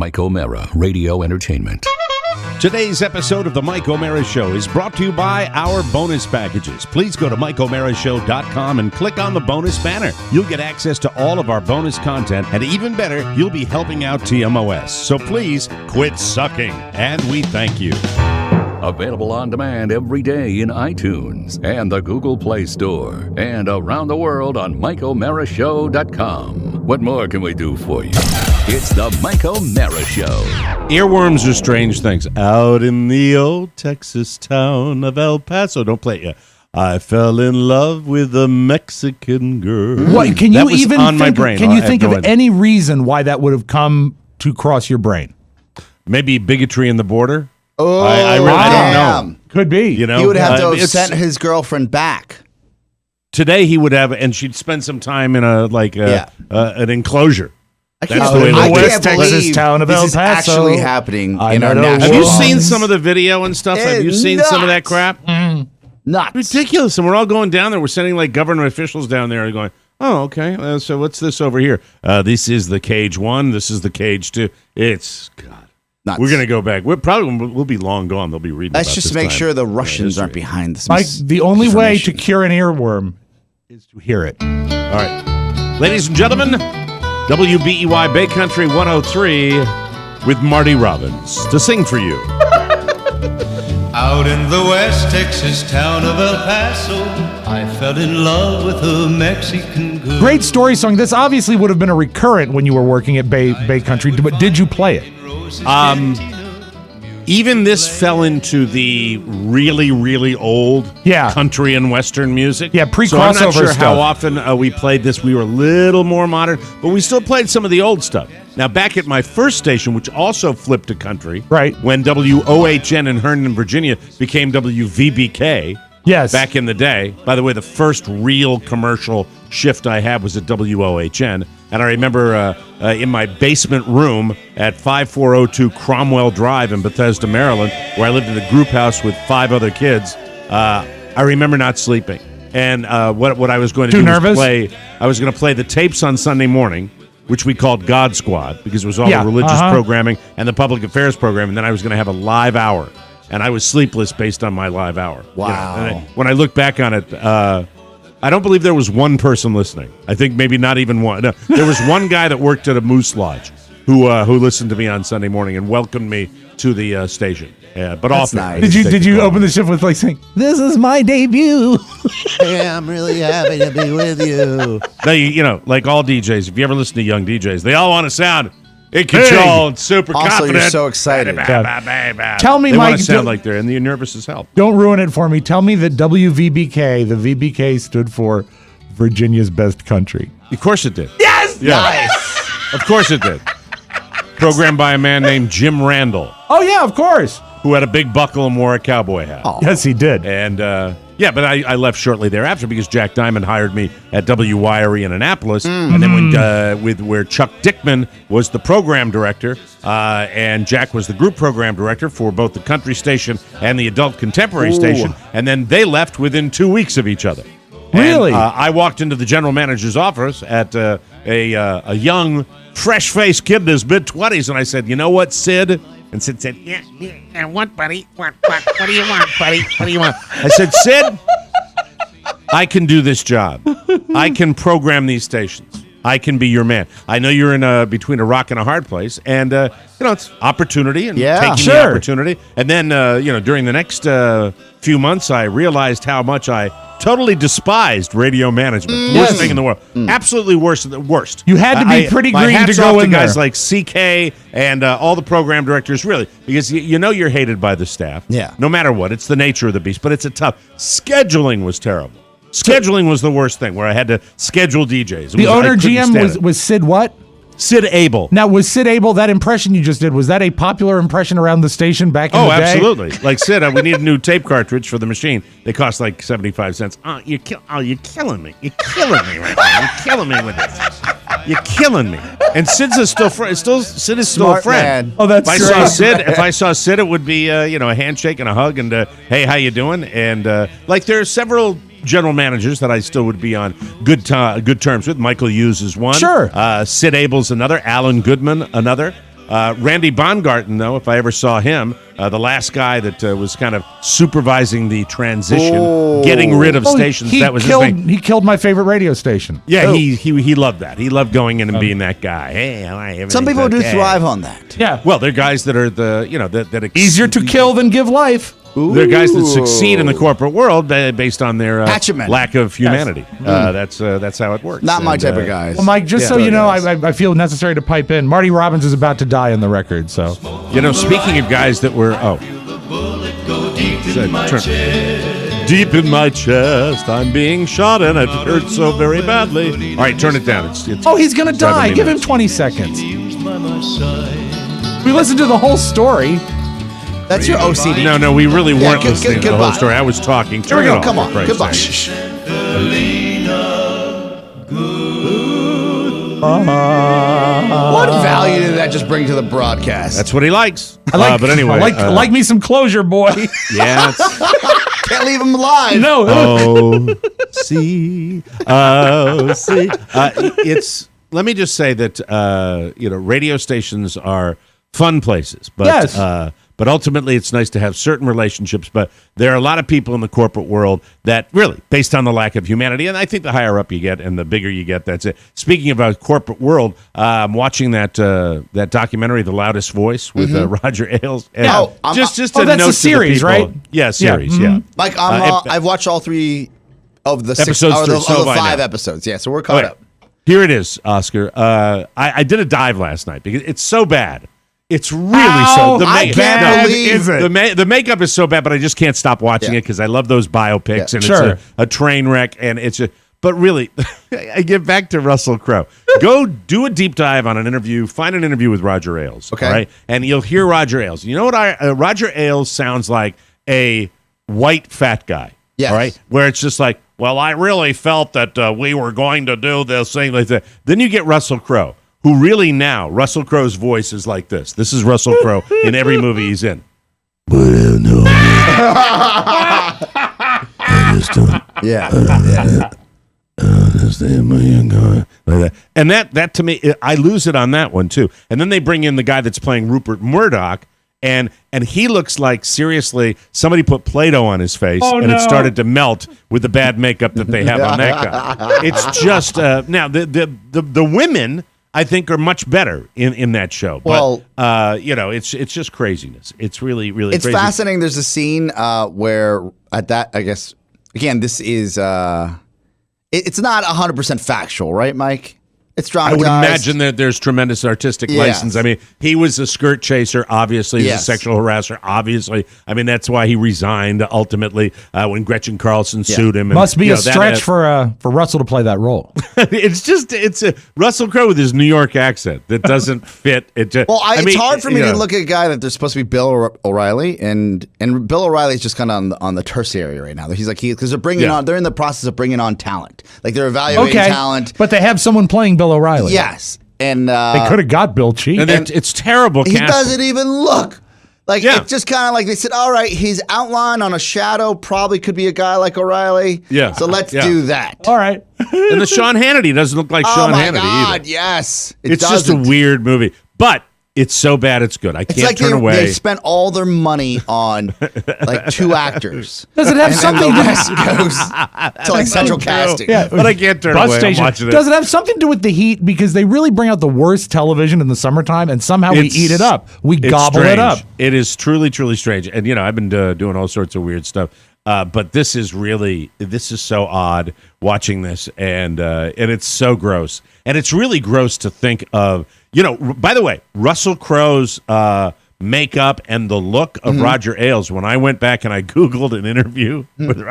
Mike O'Mara Radio Entertainment. Today's episode of The Mike O'Mara Show is brought to you by our bonus packages. Please go to MikeO'MaraShow.com and click on the bonus banner. You'll get access to all of our bonus content, and even better, you'll be helping out TMOS. So please quit sucking, and we thank you. Available on demand every day in iTunes and the Google Play Store, and around the world on MikeO'MaraShow.com. What more can we do for you? It's the Mike O'Mara Show. Earworms are strange things. Out in the old Texas town of El Paso. Don't play it yet. I fell in love with a Mexican girl. What, can that you was even on my think, brain. Can you think of any reason why that would have come to cross your brain? Maybe bigotry in the border? Oh, I really don't know. Could be. You know, he would have to have sent his girlfriend back. Today he would have, and she'd spend some time in an enclosure. That's the way I the can't Texas believe town of this El is Paso. actually happening in our know national. Have you Well, seen some of the video and stuff? Have you seen some of that crap? Nuts. Ridiculous. And we're all going down there. We're sending like government officials down there and going, oh, okay. So what's this over here? This is the cage 1. This is the cage 2. It's, God. Nuts. We're going to go back. We'll be long gone. They'll be reading Let's about just this make time. sure the Russians aren't behind this. Mike, the only way to cure an earworm is to hear it. All right. Ladies and gentlemen, WBEY Bay Country 103 with Marty Robbins to sing for you. Out in the West Texas town of El Paso, I fell in love with a Mexican girl. Great story song. This obviously would have been a recurrent when you were working at Bay Country, but did you play it? Even this fell into the really, really old country and western music. Yeah, pre-crossover So I'm not sure stuff. how often we played this. We were a little more modern, but we still played some of the old stuff. Now, back at my first station, which also flipped to country, right, when WOHN in Herndon, Virginia became WVBK, yes, back in the day. By the way, the first real commercial shift I had was at WOHN. And I remember in my basement room at 5402 Cromwell Drive in Bethesda, Maryland, where I lived in a group house with 5 other kids, I remember not sleeping. And what I was going to do was play, I was going to play the tapes on Sunday morning, which we called God Squad, because it was all the religious programming and the public affairs program, and then I was going to have a live hour. And I was sleepless based on my live hour. Wow. You know? When I look back on it, I don't believe there was one person listening. I think maybe not even one. No, there was one guy that worked at a Moose Lodge who listened to me on Sunday morning and welcomed me to the station. Yeah, but that's often. Nice. Did you open the shift with like saying, "This is my debut"? Yeah, I'm really happy to be with you. No, you know, like all DJs. If you ever listen to young DJs, they all want to sound in control and super also, confident. you're so excited. Tell me, they Mike, want to sound like they're and you're nervous as hell. Don't ruin it for me. Tell me that WVBK, the VBK stood for Virginia's Best Country. Of course it did. Yes! Yeah. Nice. Of course it did. Programmed by a man named Jim Randall, Oh, yeah, of course. who had a big buckle and wore a cowboy hat. Oh. Yes, he did. And, but I left shortly thereafter because Jack Diamond hired me at WYRE in Annapolis. And then where Chuck Dickman was the program director, and Jack was the group program director for both the country station and the adult contemporary station. And then they left within 2 weeks of each other. Really? And, I walked into the general manager's office at a young, fresh-faced kid in his mid-20s, and I said, "You know what, Sid?" And Sid said, "Yeah, what, buddy? What do you want, buddy? What do you want?" I said, "Sid, I can do this job. I can program these stations. I can be your man. I know you're in between a rock and a hard place, and it's opportunity and taking the opportunity." And then during the next few months, I realized how much I totally despised radio management. Worst thing in the world. Absolutely worst. You had to be pretty green hats to go off in guys there. like CK and all the program directors, really, because you know you're hated by the staff. Yeah. No matter what. It's the nature of the beast, but it's a tough. Scheduling was terrible. Scheduling was the worst thing, where I had to schedule DJs. The owner GM was Sid what? Sid Abel. Now, was Sid Abel, that impression you just did, was that a popular impression around the station back in the day? Oh, absolutely. Like, Sid, we need a new tape cartridge for the machine. They cost like 75 cents. You're killing me. You're killing me right now. You're killing me with this. You're killing me. And Sid's is still Sid is still Smart a friend. man. Oh, that's If great. I saw Sid, it would be a handshake and a hug and hey, how you doing? And there are several general managers that I still would be on good terms with. Michael Hughes is one. Sure. Sid Abel's another. Alan Goodman another. Randy Baumgarten, though, if I ever saw him, the last guy that was kind of supervising the transition, getting rid of stations. That was his thing. He killed my favorite radio station. Yeah, he loved that. He loved going in and being that guy. Hey, Some people do thrive on that. Yeah. Well, they're guys that are that Easier to kill than give life. They're guys that succeed in the corporate world based on their Hatchetmen. lack of humanity. That's how it works. Not my type of guys. Well, Mike, just so you know, I feel necessary to pipe in. Marty Robbins is about to die on the record, so. Speaking of guys that were deep in my chest, I'm being shot and it hurts so very badly. All right, turn it down. It's he's gonna die. Give him 20 seconds. We listened to the whole story. That's your OCD. No, we really weren't listening to the whole story. I was talking. Here we go. Come on. Goodbye. Goodbye. What value did that just bring to the broadcast? That's what he likes. But anyway, I like me some closure, boy. Yeah. Can't leave him alive. No. See. It's. Let me just say that radio stations are fun places, but Yes. But ultimately, it's nice to have certain relationships. But there are a lot of people in the corporate world that really, based on the lack of humanity, and I think the higher up you get and the bigger you get, that's it. Speaking of a corporate world, I'm watching that documentary, The Loudest Voice, with Roger Ailes. And just a that's note a series, to the people. right? Yeah, series. Yeah. Mike, I've watched all 3 of the 6 Episodes of the through, so by 5 now. episodes. Yeah, so we're caught up. Here it is, Oscar. I did a dive last night because it's so bad. It's really How so. I can't believe the makeup is so bad, but I just can't stop watching it because I love those biopics, and Sure. it's a train wreck, and it's a. But really, I get back to Russell Crowe. Go do a deep dive on an interview. Find an interview with Roger Ailes. Okay. All right, and you'll hear Roger Ailes. You know what? Roger Ailes sounds like a white fat guy. Yes. All right, where it's just like, well, I really felt that we were going to do this thing like that. Then you get Russell Crowe, who really now, Russell Crowe's voice is like this. This is Russell Crowe in every movie he's in. But no, I just don't understand my young guy. Like that. And that to me, I lose it on that one too. And then they bring in the guy that's playing Rupert Murdoch, and he looks like, seriously, somebody put Play-Doh on his face, it started to melt with the bad makeup that they have on that guy. It's just now the women, I think, are much better in that show. But, it's just craziness. It's really, really It's crazy. fascinating. There's a scene where at that, I guess, again, this is, it's not 100% factual, right, Mike? It's I dramatized. would imagine that there's tremendous artistic license. I mean, he was a skirt chaser, obviously. He's a sexual harasser, obviously. I mean, that's why he resigned ultimately when Gretchen Carlson sued him. And, Must be a stretch for Russell to play that role. it's a Russell Crowe with his New York accent that doesn't fit. It's hard for me to look at a guy that there's supposed to be Bill O'Reilly, and Bill O'Reilly's just kind of on the tertiary right now. He's like because they're bringing on, they're in the process of bringing on talent, like they're evaluating talent. But they have someone playing Bill O'Reilly. Yes, and they could have got Bill Cheek. And it's terrible. He casting. doesn't even look like it's just kind of like they said. All right, his outline on a shadow probably could be a guy like O'Reilly. Yeah, so let's do that. All right. And the Sean Hannity doesn't look like Sean Hannity either. Yes, it's just a weird movie, but it's so bad it's good. I can't turn away. They spent all their money on like 2 actors. Does it have something the rest goes to like central casting? Yeah, but I can't turn Bus away. Station. I'm watching it. Does it have something to do with the heat? Because they really bring out the worst television in the summertime, and somehow we eat it up. We gobble it up. It is truly, truly strange. And I've been doing all sorts of weird stuff. But this is so odd watching this, and it's so gross. And it's really gross to think of. By the way, Russell Crowe's makeup and the look of Roger Ailes. When I went back and I Googled an interview with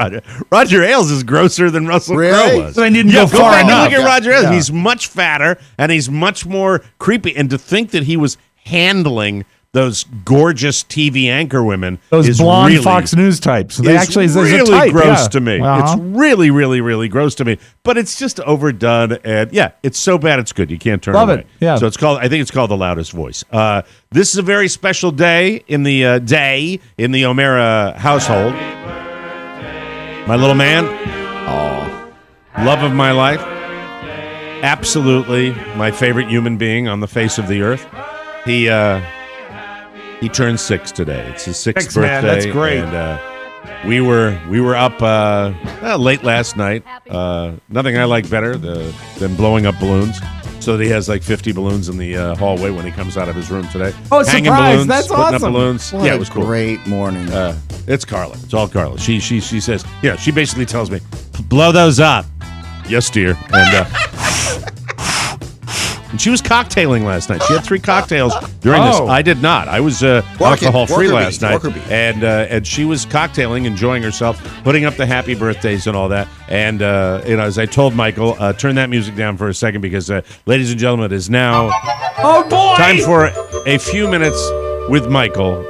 Roger Ailes is grosser than Russell Crowe was. So they didn't go far enough. Look at Roger Ailes. He's much fatter and he's much more creepy. And to think that he was handling those gorgeous TV anchor women, those blonde really, Fox News types. They actually is really a type, gross to me. Uh-huh. It's really, really, really gross to me. But it's just overdone, and it's so bad it's good. You can't turn Love away. it. Yeah. So I think it's called The Loudest Voice. This is a very special day in the O'Mara household. My little man, love of my life, absolutely my favorite human being on the face of the earth. He turned 6 today. It's his 6th birthday. Man, that's great. And we were up late last night. Nothing I like better than blowing up balloons. So that he has like 50 balloons in the hallway when he comes out of his room today. Oh, Hanging surprise! balloons, That's putting awesome. Up balloons. What yeah, a it was cool. Great morning. It's Carla. It's all Carla. She says, yeah, she basically tells me, blow those up. Yes, dear. And she was cocktailing last night. She had 3 cocktails during this. I did not. I was alcohol-free last night. And she was cocktailing, enjoying herself, putting up the happy birthdays and all that. And, as I told Michael, turn that music down for a second because, ladies and gentlemen, it is now time for a few minutes with Michael.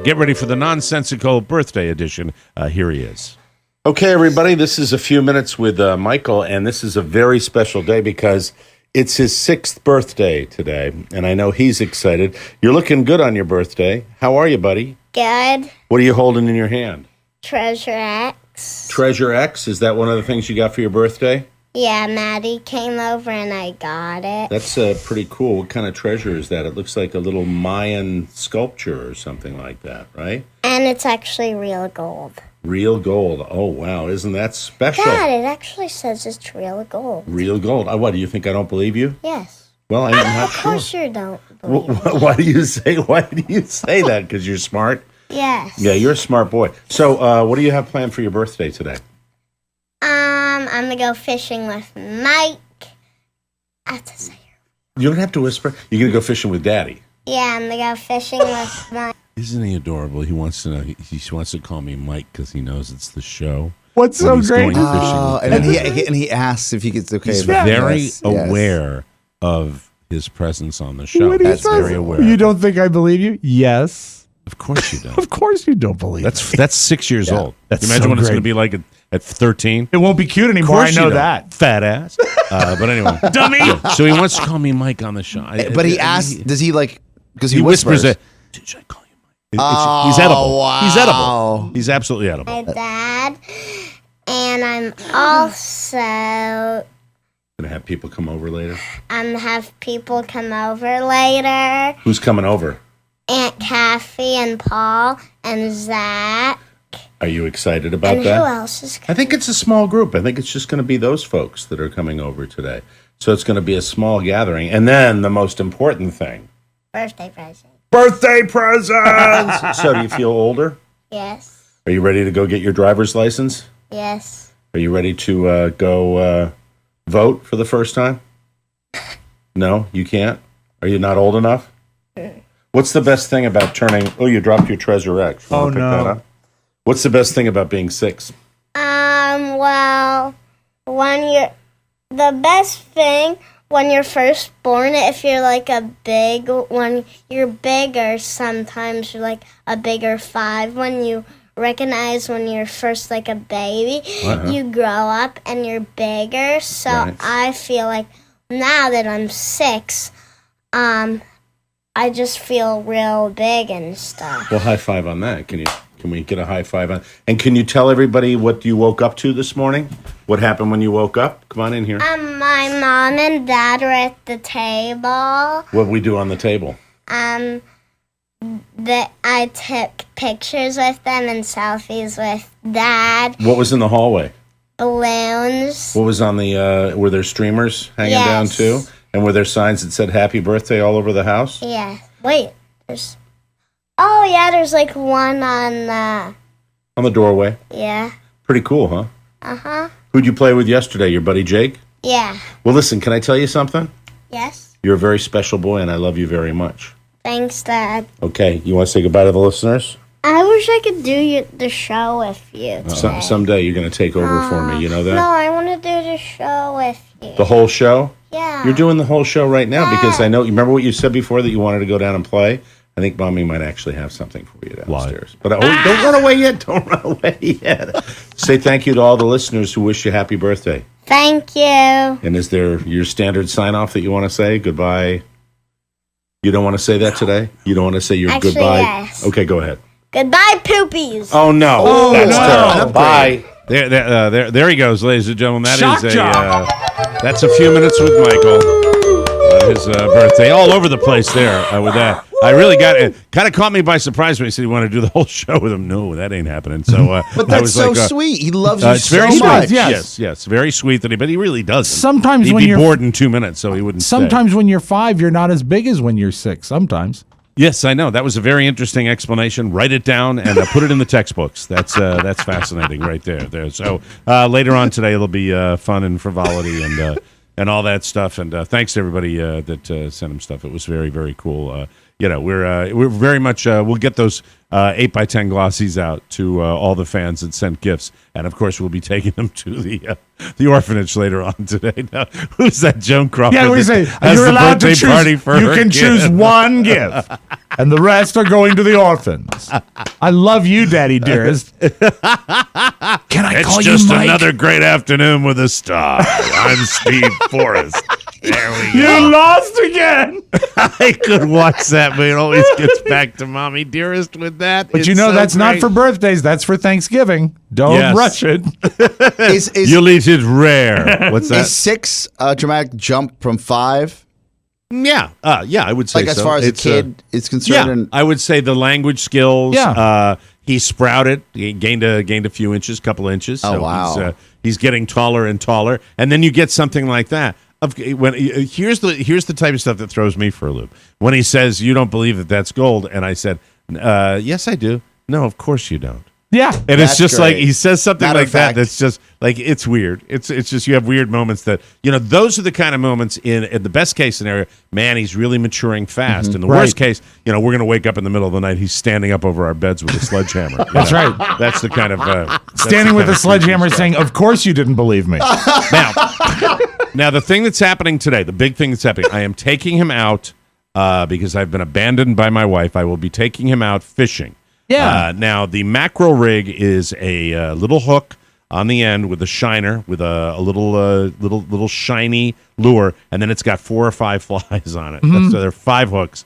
Get ready for the nonsensical birthday edition. Here he is. Okay, everybody, this is a few minutes with Michael, and this is a very special day because it's his 6th birthday today, and I know he's excited. You're looking good on your birthday. How are you, buddy? Good. What are you holding in your hand? Treasure X. Treasure X? Is that one of the things you got for your birthday? Yeah, Maddie came over and I got it. That's pretty cool. What kind of treasure is that? It looks like a little Mayan sculpture or something like that, right? And it's actually real gold. Real gold. Oh, wow. Isn't that special? Dad, it actually says it's real gold. Real gold. What, do you think I don't believe you? Yes. Well, I'm not sure. Of course you don't believe me. Why do you say that? Because you're smart? Yes. Yeah, you're a smart boy. So, what do you have planned for your birthday today? I'm going to go fishing with Mike. I have to say it. You don't have to whisper. You're going to go fishing with Daddy. Yeah, I'm going to go fishing with Mike. Isn't he adorable? He wants to know. He wants to call me Mike because he knows it's the show. What's so great? And he asks if it's okay. He's very aware of his presence on the show. That's very aware. You don't think I believe you? Yes. Of course you don't. Of course you don't believe. That's 6 years old. That's you imagine so what it's great. going to be like at 13. It won't be cute anymore. I know that. Fat ass. But anyway, dummy. Yeah, so he wants to call me Mike on the show. But he asks, does he like? Because he whispers it. Should I call you Mike? He's edible. Wow. He's edible. He's absolutely edible. My dad. And I'm also Gonna have people come over later. have people come over later. Who's coming over? Aunt Kathy and Paul and Zach. Are you excited about and that? who else is coming? I think it's a small group. I think it's just going to be those folks that are coming over today. So it's going to be a small gathering. And then the most important thing. Birthday present. Birthday presents! So do you feel older? Yes. Are you ready to go get your driver's license? Yes. Are you ready to go vote for the first time? No, you can't? Are you not old enough? What's the best thing about turning... Oh, you dropped your Treasure X. Oh, pick that no. up? What's the best thing about being 6? Well, the best thing when you're first born, if you're like when you're bigger, sometimes you're like a bigger 5. When you recognize when you're first like a baby, you grow up and you're bigger. So Right. I feel like now that I'm 6, I just feel real big and stuff. Well, high five on that. Can we get a high five on? And can you tell everybody what you woke up to this morning? What happened when you woke up? Come on in here. My mom and dad were at the table. What we do on the table? That I took pictures with them and selfies with Dad. What was in the hallway? Balloons. What was on the? Were there streamers hanging down Yes. too? And were there signs that said "Happy Birthday" all over the house? Yeah. Wait. There's. Oh yeah. There's like one on. On the doorway. Yeah. Pretty cool, huh? Uh-huh. Who'd you play with yesterday? Your buddy Jake? Yeah. Well, listen. Can I tell you something? Yes. You're a very special boy, and I love you very much. Thanks, Dad. Okay. You want to say goodbye to the listeners? I wish I could do the show with you today. Someday you're going to take over for me. You know that? No, I want to do the show with you. The whole show? Yeah. You're doing the whole show right now because I know. You remember what you said before that you wanted to go down and play? I think Mommy might actually have something for you downstairs. But don't run away yet. Don't run away yet. Say thank you to all the listeners who wish you happy birthday. Thank you. And is there your standard sign off that you want to say? Goodbye. You don't want to say that today? You don't want to say your Actually, goodbye? yes. Okay, go ahead. Goodbye, poopies. Oh no, that's no. terrible. Bye. There he goes, ladies and gentlemen. Shock job. That's a few minutes with Michael. But his birthday. All over the place there with that. I really got it. Kind of caught me by surprise when he said he wanted to do the whole show with him. No, that ain't happening. So, but that's so sweet. He loves you it's so very sweet. much. Yes. Very sweet but he really does. Sometimes he'd when be you're bored in 2 minutes, so he wouldn't. Sometimes when you're 5, you're not as big as when you're 6. Sometimes. Yes, I know. That was a very interesting explanation. Write it down and put it in the textbooks. That's fascinating right there. So later on today, it'll be fun and frivolity and all that stuff. And thanks to everybody that sent him stuff. It was very, very cool. We're very much we'll get those 8x10 glossies out to all the fans that sent gifts, and of course we'll be taking them to the orphanage later on today. Now, who's that Joan Crawford? Yeah, we say you're allowed to choose. You can choose one gift, and the rest are going to the orphans. I love you, Daddy dearest. Can I call you Mike? It's just another great afternoon with a star. I'm Steve Forrest. There we go. You lost again. I could watch that, but it always gets back to mommy dearest with that. But you know that's not for birthdays. That's for Thanksgiving. Don't rush it. You'll eat it rare. What's that? Is 6 a dramatic jump from 5? Yeah. I would say like as far as a kid is concerned. I would say the language skills. Yeah. He sprouted. He gained a few inches, couple inches. Oh, so wow. He's getting taller and taller, and then you get something like that. Here's the type of stuff that throws me for a loop. When he says, "You don't believe that that's gold," and I said, "Yes, I do." No, of course you don't. Yeah, and it's just great. like he says something like that. That's just like it's weird. It's just you have weird moments that those are the kind of moments in the best case scenario. Man, he's really maturing fast. Mm-hmm. In the worst case, we're going to wake up in the middle of the night. He's standing up over our beds with a sledgehammer. That's right. That's the kind of standing with a sledgehammer, saying, "Of course you didn't believe me." Now the thing that's happening today, the big thing that's happening, I am taking him out because I've been abandoned by my wife. I will be taking him out fishing. Yeah. Now the mackerel rig is a little hook on the end with a shiner with a little shiny lure, and then it's got 4 or 5 flies on it. Mm-hmm. So there are 5 hooks.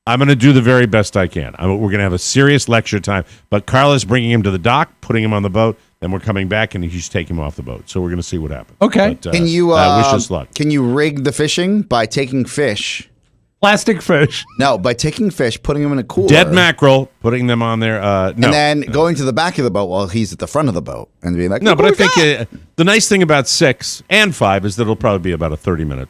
I'm going to do the very best I can. We're going to have a serious lecture time, but Carla's bringing him to the dock, putting him on the boat, then we're coming back and he's taking him off the boat. So we're going to see what happens. Okay. But, Can you wish us luck? Can you rig the fishing by taking fish? Plastic fish. No, by taking fish, putting them in a cooler. Dead mackerel, putting them on there. No. And then going to the back of the boat while he's at the front of the boat and being like, No, but I think the nice thing about 6 and 5 is that it'll probably be about a 30-minute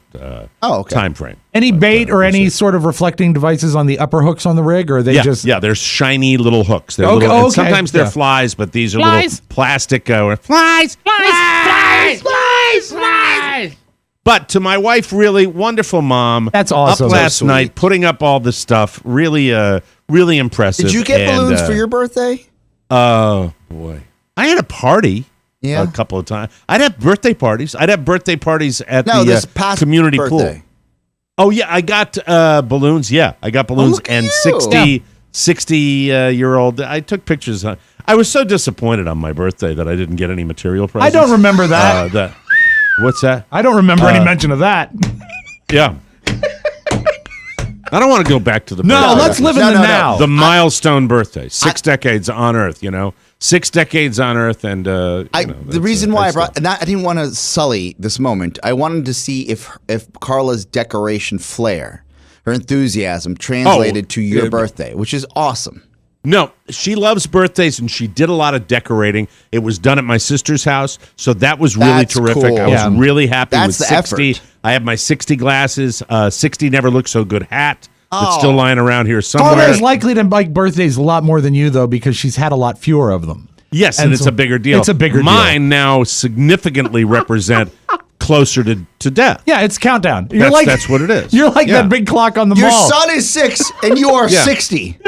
time frame. Any bait or any sort of reflecting devices on the upper hooks on the rig, or are they just... Yeah, they're shiny little hooks. They're Okay, little, and okay. sometimes they're flies, but these are little plastic... Flies! But to my wife, really wonderful mom. That's awesome. Up last So night, putting up all this stuff. Really, really impressive. Did you get balloons for your birthday? Oh, boy. I had a party a couple of times. I'd have birthday parties. I'd have birthday parties at this the past community birthday. pool. Oh, yeah, I got balloons. Yeah, I got balloons. look at And you. 60-year-old. I took pictures. I was so disappointed on my birthday that I didn't get any material presents. I don't remember that. What's that? I don't remember any mention of that. Yeah. I don't want to go back to the No, birthday. let's live in the now. The milestone birthday. 6 decades on Earth, 6 decades on Earth, and the reason why I didn't want to sully this moment. I wanted to see if Carla's decoration flair, her enthusiasm, translated to your birthday, which is awesome. No, she loves birthdays, and she did a lot of decorating. It was done at my sister's house, so that was really That's terrific. cool. I was really happy That's with the 60. effort. I have my 60 glasses, 60 never looked so good hat that's still lying around here somewhere. Carla is likely to like birthdays a lot more than you, though, because she's had a lot fewer of them. Yes, and it's so a bigger deal. It's a bigger deal. Mine now significantly represent closer to death. Yeah, it's countdown. That's what it is. You're like that big clock on the Your mall. son is 6 and you are 60.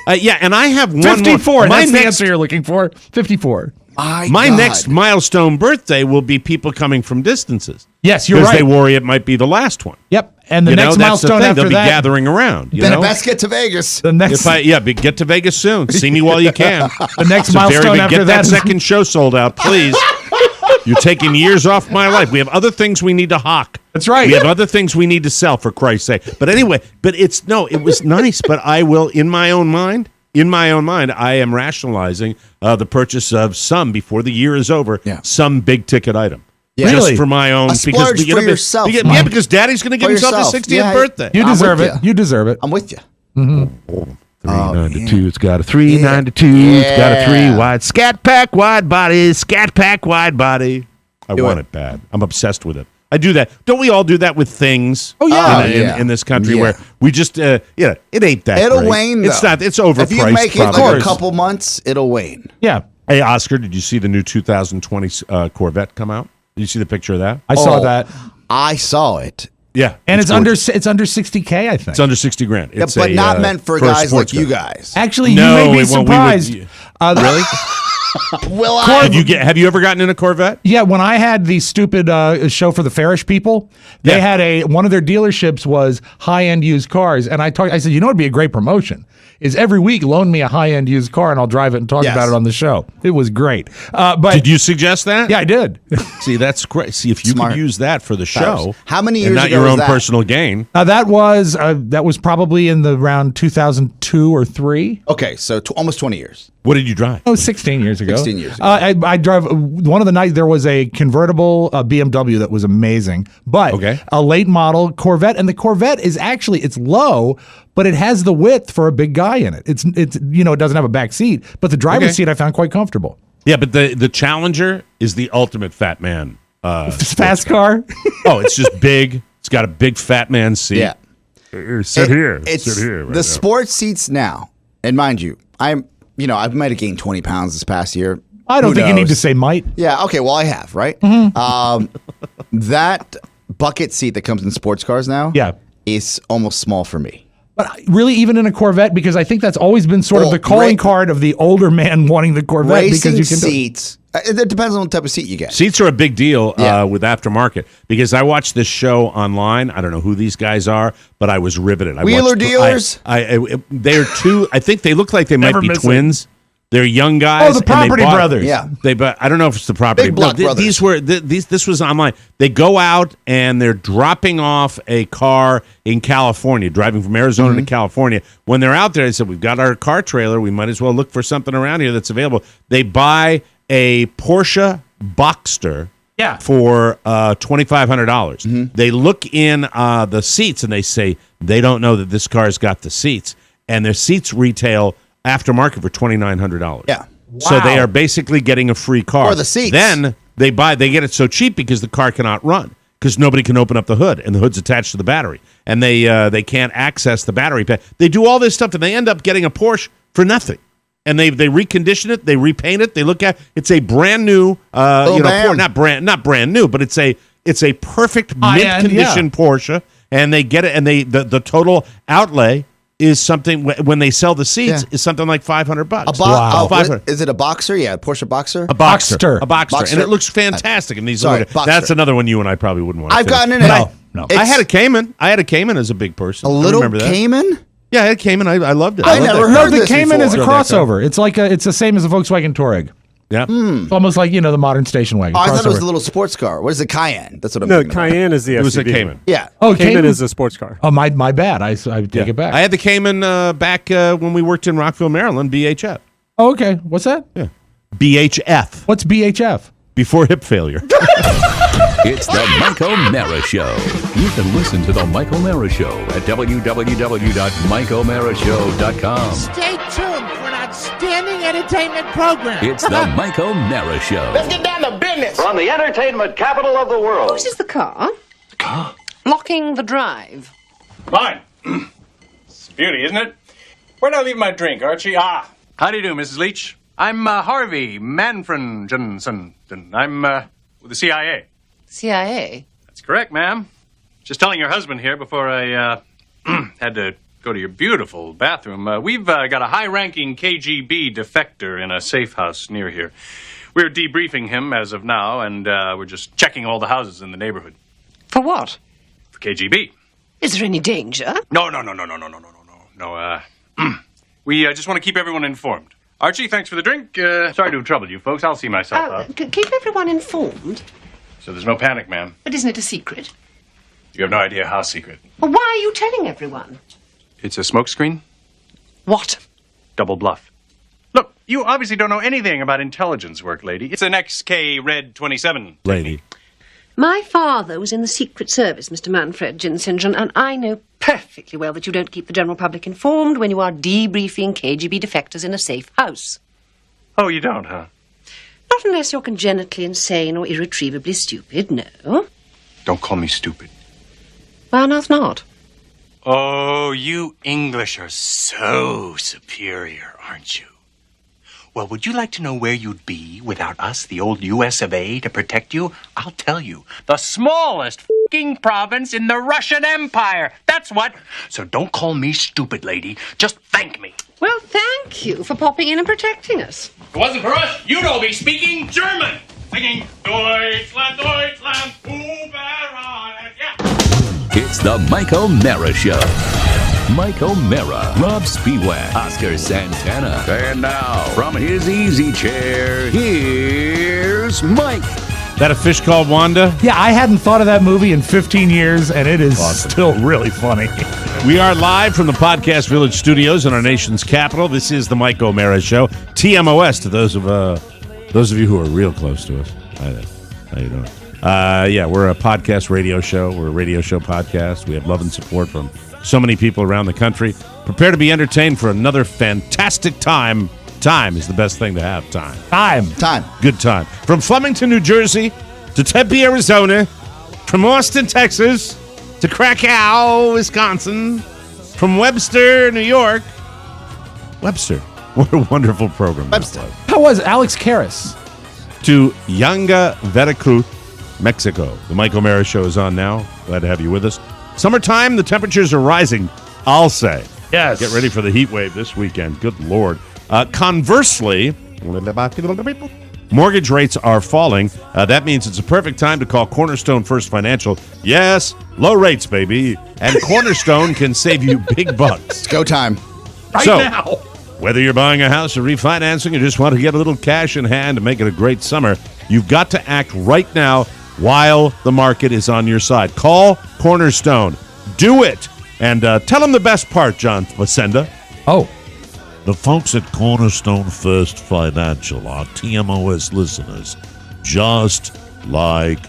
And I have one 54. more. That's the answer you're looking for. 54. My next milestone birthday will be people coming from distances. Yes, you're Because right. they worry it might be the last one. Yep. And the next that's milestone the thing. after They'll be that. gathering around. Then best get to Vegas. The next, Get to Vegas soon. See me while you can. the next It's a very milestone big- after Get that that is second show sold out, please. You're taking years off my life. We have other things we need to hawk. That's right. We have other things we need to sell, for Christ's sake. But anyway, it was nice. But I will, in my own mind, I am rationalizing the purchase of some, before the year is over, some big ticket item. Yeah. Just Really? for my own. A splurge for yourself, Yeah, Mike. because Daddy's going to give For himself yourself. his 60th Yeah, birthday. You I'm deserve with it. ya. You deserve it. I'm with you. 392. It's got a 392. It's got a 3 wide. Scat pack wide body. Scat pack wide body. I want it bad. I'm obsessed with it. I do that. Don't we all do that with things? Oh, yeah. In this country Yeah. where we just, it ain't that It'll great. wane, It's though. not. It's overpriced. If you make it probably. like a couple months, it'll wane. Yeah. Hey, Oscar, did you see the new 2020 Corvette come out? Did you see the picture of that? I saw that. I saw it. Yeah. And it's gorgeous. under 60K, I think. It's under 60 grand. Yeah, It's but not meant for a guys like sports you car. guys. Actually, No, you may be it won't. surprised. Really? Will I? Have you ever gotten in a Corvette? Yeah, when I had the stupid show for the Farish people, they had one of their dealerships was high-end used cars, and I said, you know, it'd be a great promotion is every week loan me a high-end used car and I'll drive it and talk about it on the show. It was great. But Did you suggest that? Yeah, I did. See, that's great. See, if you Smart. could use that for the show, How many and years not ago your was own that? personal gain. That was probably in the around 2002 or 3. Okay, so almost 20 years. What did you drive? Oh, 16 years ago. 16 years ago. I drove one of the nights. There was a convertible BMW that was amazing, but a late model Corvette, and the Corvette is actually it's low, but it has the width for a big guy in it. It's it doesn't have a back seat, but the driver's seat I found quite comfortable. Yeah, but the Challenger is the ultimate fat man. Fast car. Oh, it's just big. It's got a big fat man seat. Yeah. Sit here. It's Sit here. Right the now. sports seats now, and mind you, I might have gained 20 pounds this past year. I don't Who think you need knows? to say might. Yeah, okay, well, I have, right? That bucket seat that comes in sports cars now is almost small for me. But really, even in a Corvette, because I think that's always been sort of the calling card of the older man wanting the Corvette. Racing because you can seats, it depends on what type of seat you get. Seats are a big deal with aftermarket because I watched this show online. I don't know who these guys are, but I was riveted. Wheeler dealers? They're two. I think they look like they might Never be miss twins. They're young guys. Oh, the Property Brothers. Yeah. I don't know if it's the Property Big Block Brothers. These were this was online. They go out and they're dropping off a car in California, driving from Arizona to California. When they're out there, they said, "We've got our car trailer. We might as well look for something around here that's available." They buy a Porsche Boxster. Yeah. For $2,500. They look in the seats and they say they don't know that this car's got the seats, and their seats retail aftermarket for $2,900. Yeah. So they are basically getting a free car. Or the seats. Then they get it so cheap because the car cannot run because nobody can open up the hood and the hood's attached to the battery and they can't access the battery pack. They do all this stuff and they end up getting a Porsche for nothing. And they recondition it, they repaint it, they look at it's a brand new not brand new, but it's a perfect mint condition Porsche, and they get it, and the total outlay is something when they sell the seats is something like $500. Is it a Boxer? Yeah, Porsche Boxer. A Boxster, Boxster. and it looks fantastic. And these Boxster. that's another one you and I probably wouldn't want. I've gotten in it. No. I had a Cayman. I had a Cayman as a big person. A little remember that. Cayman. Yeah, I had a Cayman. I loved it. I never heard the this Cayman before. is a crossover. It's like it's the same as a Volkswagen Touareg. Yeah. It's almost like the modern station wagon. Oh, I thought it was crossover. a little sports car. What is a Cayenne? That's what I'm No, thinking about. Cayenne is the SUV. It was a Cayman. Yeah. Oh, Cayman is a sports car. Oh, my bad. I take it back. I had the Cayman back when we worked in Rockville, Maryland. BHF. Oh, okay. What's that? Yeah. BHF. What's BHF? Before hip failure. It's the Mike O'Mara Show. You can listen to the Mike O'Mara Show at www.mikeomarashow.com. Stay tuned for an outstanding entertainment program. It's the Mike O'Mara Show. Let's get down to business. From the entertainment capital of the world. Whose is the car? The car? Blocking the drive. Fine. It's a beauty, isn't it? Where'd I leave my drink, Archie? How do you do, Mrs. Leach? I'm Harvey Manfredson. I'm with the CIA. CIA? That's correct, ma'am. Just telling your husband here before I had to go to your beautiful bathroom. We've got a high-ranking KGB defector in a safe house near here. We're debriefing him as of now, and we're just checking all the houses in the neighborhood. For what? For KGB. Is there any danger? No. We just want to keep everyone informed. Archie, thanks for the drink. Sorry to have troubled you folks. I'll see myself out. Keep everyone informed. So there's no panic, ma'am. But isn't it a secret? You have no idea how secret. Well, why are you telling everyone? It's a smokescreen. What? Double bluff. Look, you obviously don't know anything about intelligence work, lady. It's an XK Red 27. Lady. My father was in the Secret Service, Mr. Manfred St. and I know perfectly well that you don't keep the general public informed when you are debriefing KGB defectors in a safe house. Oh, you don't, huh? Not unless you're congenitally insane or irretrievably stupid, no. Don't call me stupid. Why on earth not? Oh, you English are so superior, aren't you? Well, would you like to know where you'd be without us, the old US of A, to protect you? I'll tell you. The smallest f***ing province in the Russian Empire. That's what. So don't call me stupid, lady. Just thank me. Well, thank you for popping in and protecting us. If it wasn't for us, you'd all be speaking German. Singing Deutschland, Deutschland, yeah. It's the Mike O'Mara Show. Mike O'Mara, Rob Spiewak, Oscar Santana. And now, from his easy chair, here's Mike. That a fish called Wanda? Yeah, I hadn't thought of that movie in 15 years, and it is still really funny. We are live from the Podcast Village studios in our nation's capital. This is the Mike O'Mara Show. TMOS to those of you who are real close to us. How you doing? Yeah, we're a podcast radio show. We're a radio show podcast. We have love and support from so many people around the country. Prepare to be entertained for another fantastic time. Time is the best thing to have. Time. Good time. From Flemington, New Jersey, to Tempe, Arizona, from Austin, Texas, to Krakow, Wisconsin, from Webster, New York. Webster. What a wonderful program. Webster. How was Alex Karras? To Yanga, Veracruz, Mexico. The Mike O'Mara Show is on now. Glad to have you with us. Summertime, the temperatures are rising, I'll say. Yes. Get ready for the heat wave this weekend. Good Lord. Conversely, mortgage rates are falling. That means it's a perfect time to call Cornerstone First Financial. Yes, low rates, baby. And Cornerstone can save you big bucks. It's go time. Right now. Whether you're buying a house or refinancing or just want to get a little cash in hand to make it a great summer, you've got to act right now while the market is on your side. Call Cornerstone. Do it. And tell them the best part, John Facenda. Oh. The folks at Cornerstone First Financial are TMOS listeners, just like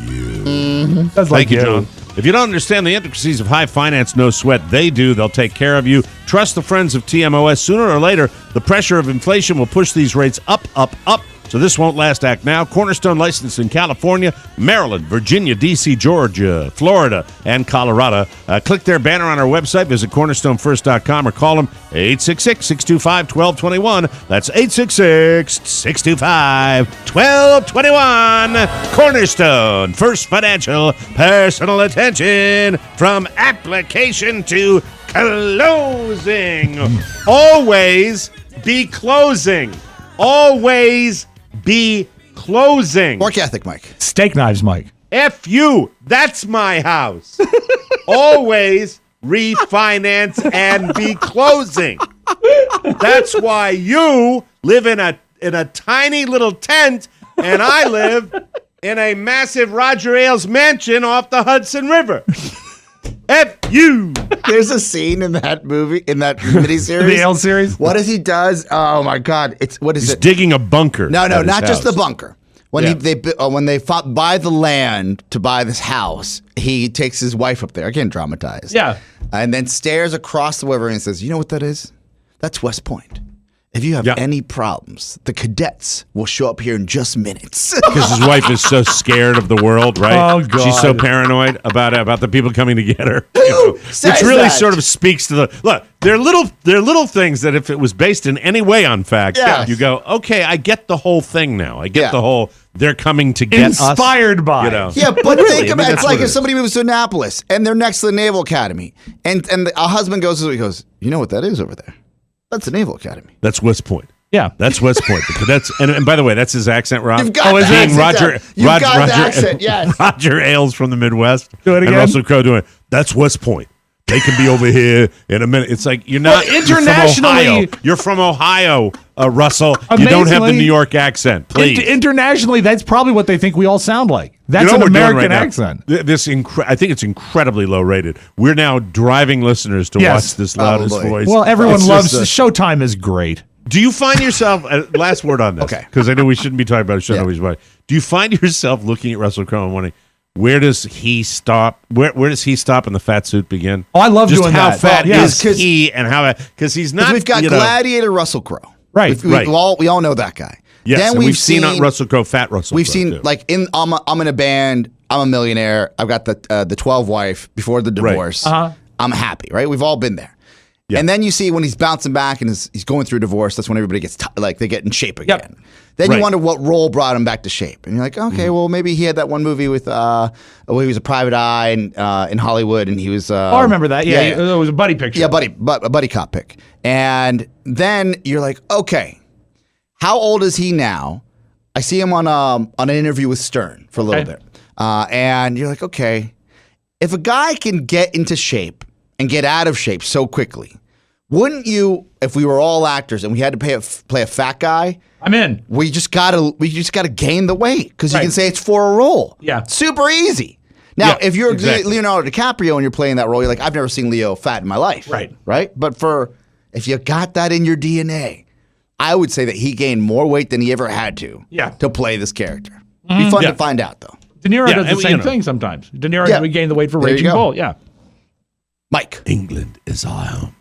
you. Mm-hmm. Thank you, John. If you don't understand the intricacies of high finance, no sweat. They do. They'll take care of you. Trust the friends of TMOS. Sooner or later, the pressure of inflation will push these rates up, up, up. So this won't last. Act now. Cornerstone licensed in California, Maryland, Virginia, D.C., Georgia, Florida, and Colorado. Click their banner on our website. Visit cornerstonefirst.com or call them 866-625-1221. That's 866-625-1221. Cornerstone First Financial. Personal attention from application to closing. Always be closing. Always be closing. Work ethic, Mike. Steak knives, Mike. F you. That's my house. Always refinance and be closing. That's why you live in a tiny little tent and I live in a massive Roger Ailes mansion off the Hudson River. F you. There's a scene in that movie, in that miniseries. The Ailes series? What is he does? Oh my God! He's digging a bunker. No, not just the bunker. When they buy the land to buy this house, he takes his wife up there. Again, dramatized. Yeah. And then stares across the river and says, "You know what that is? That's West Point. If you have any problems, the cadets will show up here in just minutes." Because his wife is so scared of the world, right? Oh, God. She's so paranoid about the people coming to get her. Which really sort of speaks to the look. They're little things that if it was based in any way on fact, you go, okay, I get the whole thing now. I get the whole they're coming to get inspired us, by. You know. Yeah, but really, think about it. It's like if somebody moves to Annapolis and they're next to the Naval Academy, and a husband goes, you know what that is over there? That's the Naval Academy. That's West Point. Yeah, that's West Point. That's and by the way, that's his accent, Rob. You've got the accent. Yes. Roger Ailes from the Midwest. Do it again. And Russell Crowe doing it. That's West Point. They can be over here in a minute. It's like you're not internationally. You're from Ohio, Russell. Amazingly, you don't have the New York accent. Please. Internationally, that's probably what they think we all sound like. That's an American accent. I think it's incredibly low rated. We're now driving listeners to watch this Loudest voice. Well, everyone loves Showtime is great. Do you find yourself, last word on this, because I know we shouldn't be talking about a show nobody's watching. Do you find yourself looking at Russell Crowe and wondering, where does he stop? Where does he stop and the fat suit begin? Oh, I love doing how that. Fat is he and how, because he's not. We've got Gladiator Russell Crowe. Right. We all know that guy. Yes, then and we've seen Russell Crowe, fat Russell Crowe. We've seen, like, I'm in a band, I'm a millionaire, I've got the 12 wife before the divorce. Uh-huh. I'm happy, right? We've all been there. Yeah. And then you see when he's bouncing back and he's going through divorce, that's when everybody gets, they get in shape again. Yep. Then you wonder what role brought him back to shape. And you're like, okay, well, maybe he had that one movie with, where he was a private eye in Hollywood and he was... I remember that. Yeah, it was a buddy picture. Yeah, a buddy cop pick. And then you're like, okay, how old is he now? I see him on an interview with Stern for a little bit. And you're like, okay, if a guy can get into shape and get out of shape so quickly, wouldn't you, if we were all actors and we had to play a fat guy, I'm in. We just gotta gain the weight because you can say it's for a role. Yeah. Super easy. Now, if you're Leonardo DiCaprio and you're playing that role, you're like, I've never seen Leo fat in my life. Right? But if you got that in your DNA, I would say that he gained more weight than he ever had to play this character. Be fun to find out, though. De Niro does the same thing sometimes. De Niro regained the weight for Raging Bull. Yeah. Mike. England is our home.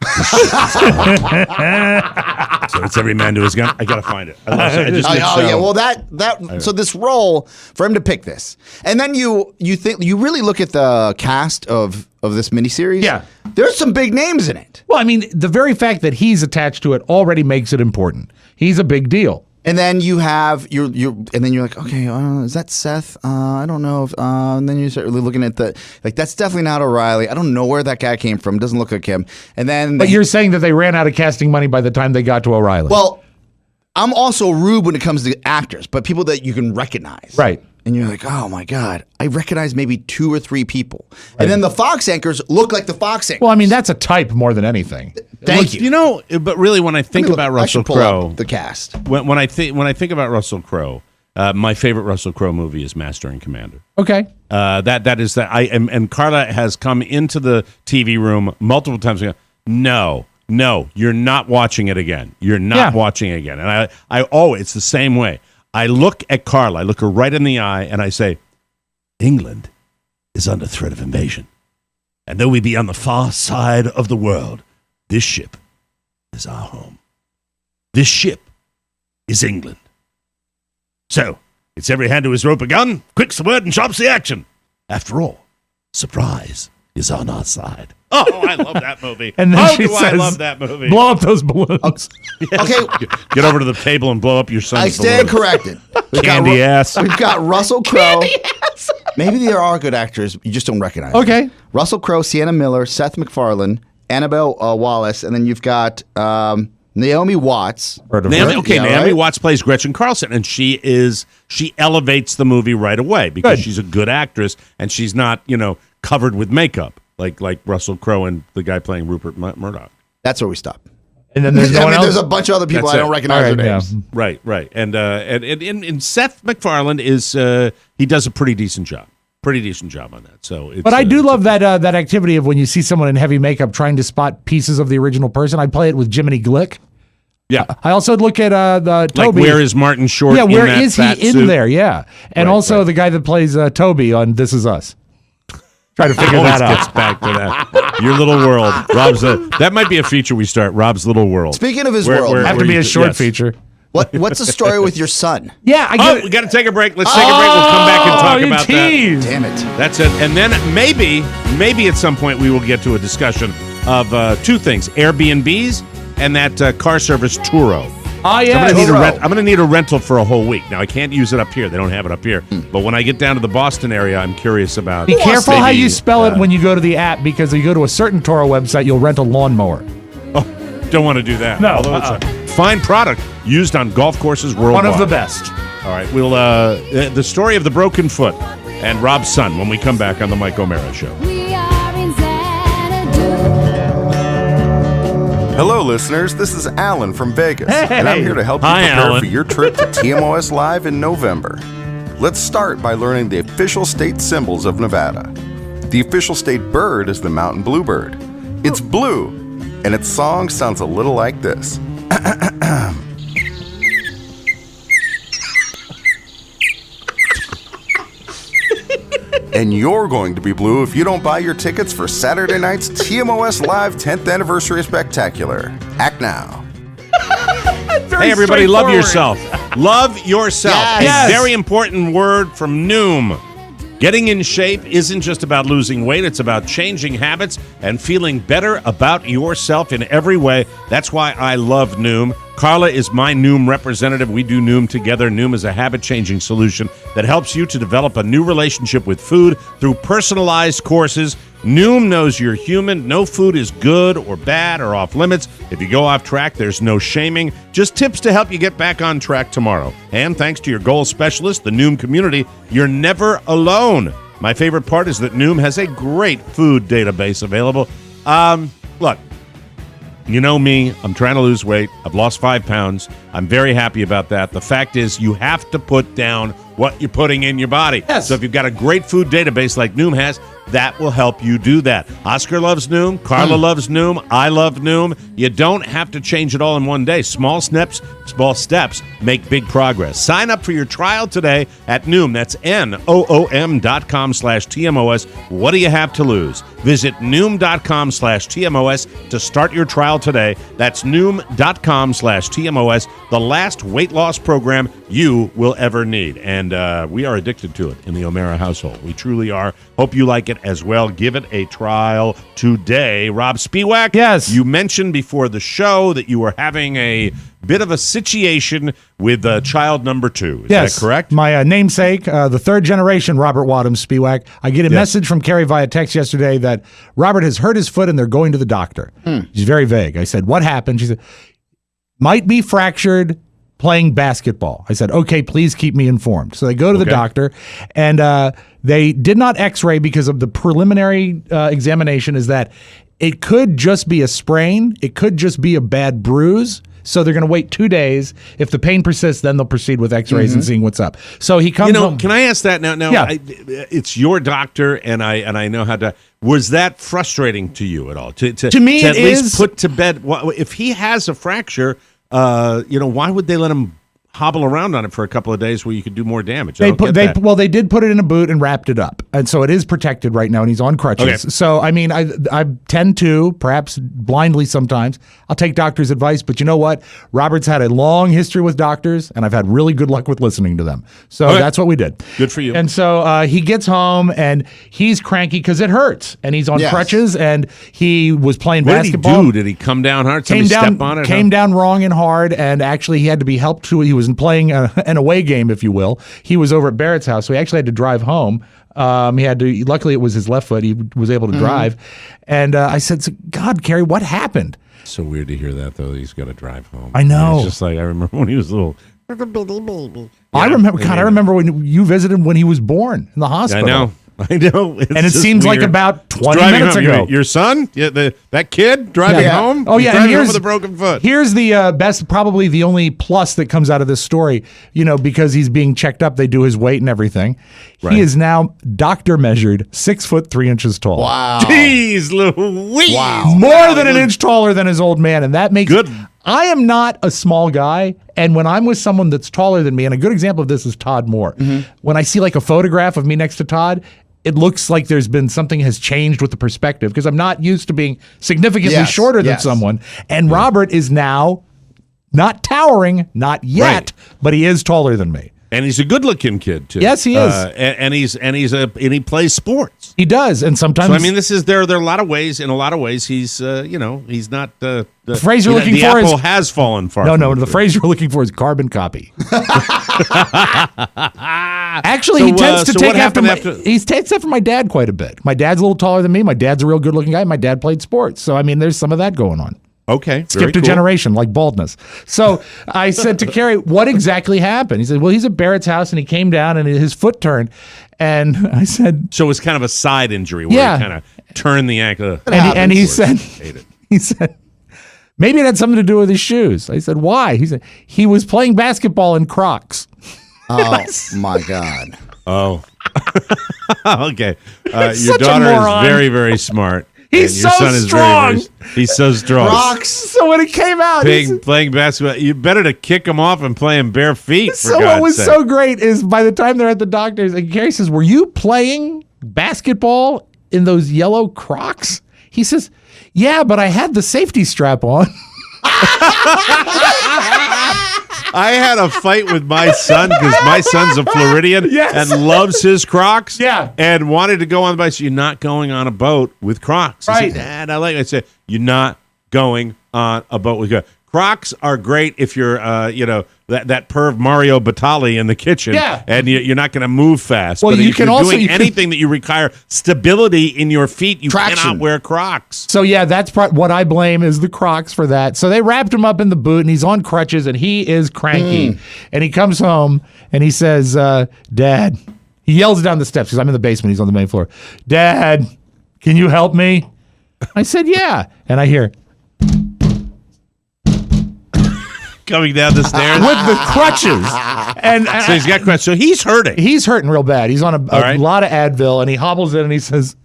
So it's every man to his gun. I got to find it. So this role, for him to pick this, and then you really look at the cast of this miniseries. Yeah. There's some big names in it. Well, I mean, the very fact that he's attached to it already makes it important. He's a big deal. And then you have and then you're like, okay, is that Seth? I don't know. And then you start really looking at that's definitely not O'Reilly. I don't know where that guy came from. Doesn't look like him. And then, but you're saying that they ran out of casting money by the time they got to O'Reilly. Well, I'm also rude when it comes to actors, but people that you can recognize, right? And you're like, oh my God, I recognize maybe 2 or 3 people. Right. And then the Fox anchors look like the Fox anchors. Well, I mean, that's a type more than anything. Thank you. You know, but really, when I think about Russell Crowe, the cast. When I think about Russell Crowe, my favorite Russell Crowe movie is Master and Commander. Okay. That is that. And Carla has come into the TV room multiple times and go, no, you're not watching it again. You're not watching it again. And it's the same way. I look at Carla, I look her right in the eye, and I say, England is under threat of invasion. And though we be on the far side of the world, this ship is our home. This ship is England. So, it's every hand to his rope a gun, quick's the word and sharp's the action. After all, surprise is on our side. Oh, I love that movie. And then I love that movie. Blow up those balloons. Okay. Get over to the table and blow up your son's I stand balloon. corrected. Candy ass. We've got Russell Crowe. Maybe there are good actors, you just don't recognize them. Okay. Russell Crowe, Sienna Miller, Seth MacFarlane, Annabelle Wallace, and then you've got Naomi Watts. Naomi Watts plays Gretchen Carlson, and she elevates the movie right away because she's a good actress, and she's not, covered with makeup like Russell Crowe and the guy playing Rupert Murdoch. That's where we stop. And then there's there's a bunch of other people I don't recognize their names. Yeah. Right. And Seth MacFarlane he does a pretty decent job. On that. So, but I do love that activity of when you see someone in heavy makeup trying to spot pieces of the original person. I play it with Jiminy Glick. Yeah. I also look at the Toby. Like, where is Martin Short? Yeah, where is he in suit? there? Yeah, and also the guy that plays Toby on This Is Us. Try to figure that out. Gets back to that. Your little world, Rob's. That might be a feature we start. Rob's little world. Speaking of his world, have to be a short feature. What's the story with your son? Yeah, we got to take a break. Let's take a break. We'll come back and talk about that. Damn it. That's it. And then maybe at some point we will get to a discussion of 2 things: Airbnbs and that car service Turo. Oh, yeah. So I'm going to need a rental for a whole week. Now, I can't use it up here. They don't have it up here. But when I get down to the Boston area, I'm curious about... Be careful how you spell it when you go to the app, because if you go to a certain Toro website, you'll rent a lawnmower. Oh, don't want to do that. No. Although it's a fine product used on golf courses worldwide. One of the best. All right. We'll the story of the broken foot and Rob's son when we come back on the Mike O'Mara Show. Hello, listeners. This is Alan from Vegas, Hey. and I'm here to help you Hi, prepare Alan. for your trip to TMOS Live in November. Let's start by learning the official state symbols of Nevada. The official state bird is the mountain bluebird. It's blue, and its song sounds a little like this. And you're going to be blue if you don't buy your tickets for Saturday night's TMOS Live 10th Anniversary Spectacular. Act now. Hey, everybody, love yourself. Love yourself. Yes. A very important word from Noom. Getting in shape isn't just about losing weight. It's about changing habits and feeling better about yourself in every way. That's why I love Noom. Carla is my Noom representative. We do Noom together. Noom is a habit-changing solution that helps you to develop a new relationship with food through personalized courses. Noom knows you're human. No food is good or bad or off limits. If you go off track, there's no shaming. Just tips to help you get back on track tomorrow. And thanks to your goal specialist, the Noom community, you're never alone. My favorite part is that Noom has a great food database available. Look, you know me. I'm trying to lose weight. I've lost 5 pounds. I'm very happy about that. The fact is, you have to put down what you're putting in your body. Yes. So if you've got a great food database like Noom has, that will help you do that. Oscar loves Noom. Carla loves Noom. I love Noom. You don't have to change it all in one day. Small steps make big progress. Sign up for your trial today at Noom. That's Noom.com/TMOS. What do you have to lose? Visit Noom.com/TMOS to start your trial today. That's Noom.com/TMOS, the last weight loss program you will ever need. And we are addicted to it in the O'Mara household. We truly are. Hope you like it as well. Give it a trial today. Rob Spiewak, yes. You mentioned before the show that you were having a bit of a situation with child number 2. Is that correct? My namesake, the third generation Robert Wadham Spiewak. I get a message from Carrie via text yesterday that Robert has hurt his foot and they're going to the doctor. She's very vague. I said, what happened? She said, might be fractured playing basketball. I said, okay, please keep me informed. So they go to the doctor, and they did not x-ray because of the preliminary examination is that it could just be a sprain. It could just be a bad bruise. So they're going to wait 2 days. If the pain persists, then they'll proceed with x-rays and seeing what's up. So he comes home. Can I ask that now? Yeah. It's your doctor, and I know how to. Was that frustrating to you at all? To me, to at it least is. put to bed. If he has a fracture, why would they let him hobble around on it for a couple of days where you could do more damage? They did put it in a boot and wrapped it up, and so it is protected right now, and he's on crutches. Okay. So I mean, I tend to, perhaps blindly sometimes, I'll take doctor's advice, but you know what? Robert's had a long history with doctors, and I've had really good luck with listening to them. So that's what we did. Good for you. And so he gets home, and he's cranky because it hurts, and he's on crutches, and he was playing basketball. What did he do? Did he come down hard? Somebody step on it? Came down wrong and hard, and actually he had to be helped to. He was playing an away game, if you will. He was over at Barrett's house, so he actually had to drive home. He had to. Luckily, it was his left foot. He was able to drive. And I said, God, Carrie, what happened? So weird to hear that, though. He's got to drive home. I know. It's just like I remember when he was little. Little bitty baby. I remember. God, I remember when you visited him when he was born in the hospital. I know. And it seems weird. like about 20 driving minutes home. ago. Your son? Yeah, that kid driving home? Oh, He's yeah. driving And home with a broken foot. Here's the best, probably the only plus that comes out of this story. Because he's being checked up, they do his weight and everything. Right. He is now doctor measured 6 foot 3 inches tall. Wow. Jeez Louise. Wow. More than an inch taller than his old man. And that makes good. I am not a small guy, and when I'm with someone that's taller than me, and a good example of this is Todd Moore. When I see like a photograph of me next to Todd, it looks like there's been something has changed with the perspective because I'm not used to being significantly shorter than someone. And Robert is now not towering, not yet, but he is taller than me. And he's a good-looking kid too. Yes, he is. And he plays sports. He does, and sometimes. So I mean, there are a lot of ways. In a lot of ways, he's he's not the phrase you're looking for apple has fallen far. No, the phrase you're looking for is carbon copy. Actually, he tends to take after he takes after my dad quite a bit. My dad's a little taller than me. My dad's a real good-looking guy. My dad played sports, so I mean, there's some of that going on. Okay. Skipped a generation, like baldness. So I said to Carrie, what exactly happened? He said, well, he's at Barrett's house, and he came down, and his foot turned. And I said... So it was kind of a side injury where he kind of turned the ankle. And he said, maybe it had something to do with his shoes. I said, why? He said, he was playing basketball in Crocs. Oh, my God. Oh. Okay. Your such a daughter moron. is very, very smart. He's your so son is strong. He's so strong. Rocks. So when it came out, playing basketball, you better to kick him off and play him bare feet. So what was so great is by the time they're at the doctor's, and Carrie says, "Were you playing basketball in those yellow Crocs? He says, yeah, but I had the safety strap on. I had a fight with my son because my son's a Floridian and loves his Crocs. Yeah. And wanted to go on the bike. So you're not going on a boat with Crocs. Right. I said, Dad, I said, you're not going on a boat with Crocs. Crocs are great if you're, that perv Mario Batali in the kitchen. Yeah. And you're not going to move fast. Well, but you if can you're also doing anything that you require stability in your feet, you cannot wear Crocs. So, yeah, that's what I blame is the Crocs for that. So they wrapped him up in the boot, and he's on crutches, and he is cranky. And he comes home, and he says, Dad, he yells down the steps because I'm in the basement. He's on the main floor. Dad, can you help me? I said, yeah. And I hear... coming down the stairs with the crutches, and so he's got crutches. So he's hurting. He's hurting real bad. He's on a lot of Advil, and he hobbles in and he says,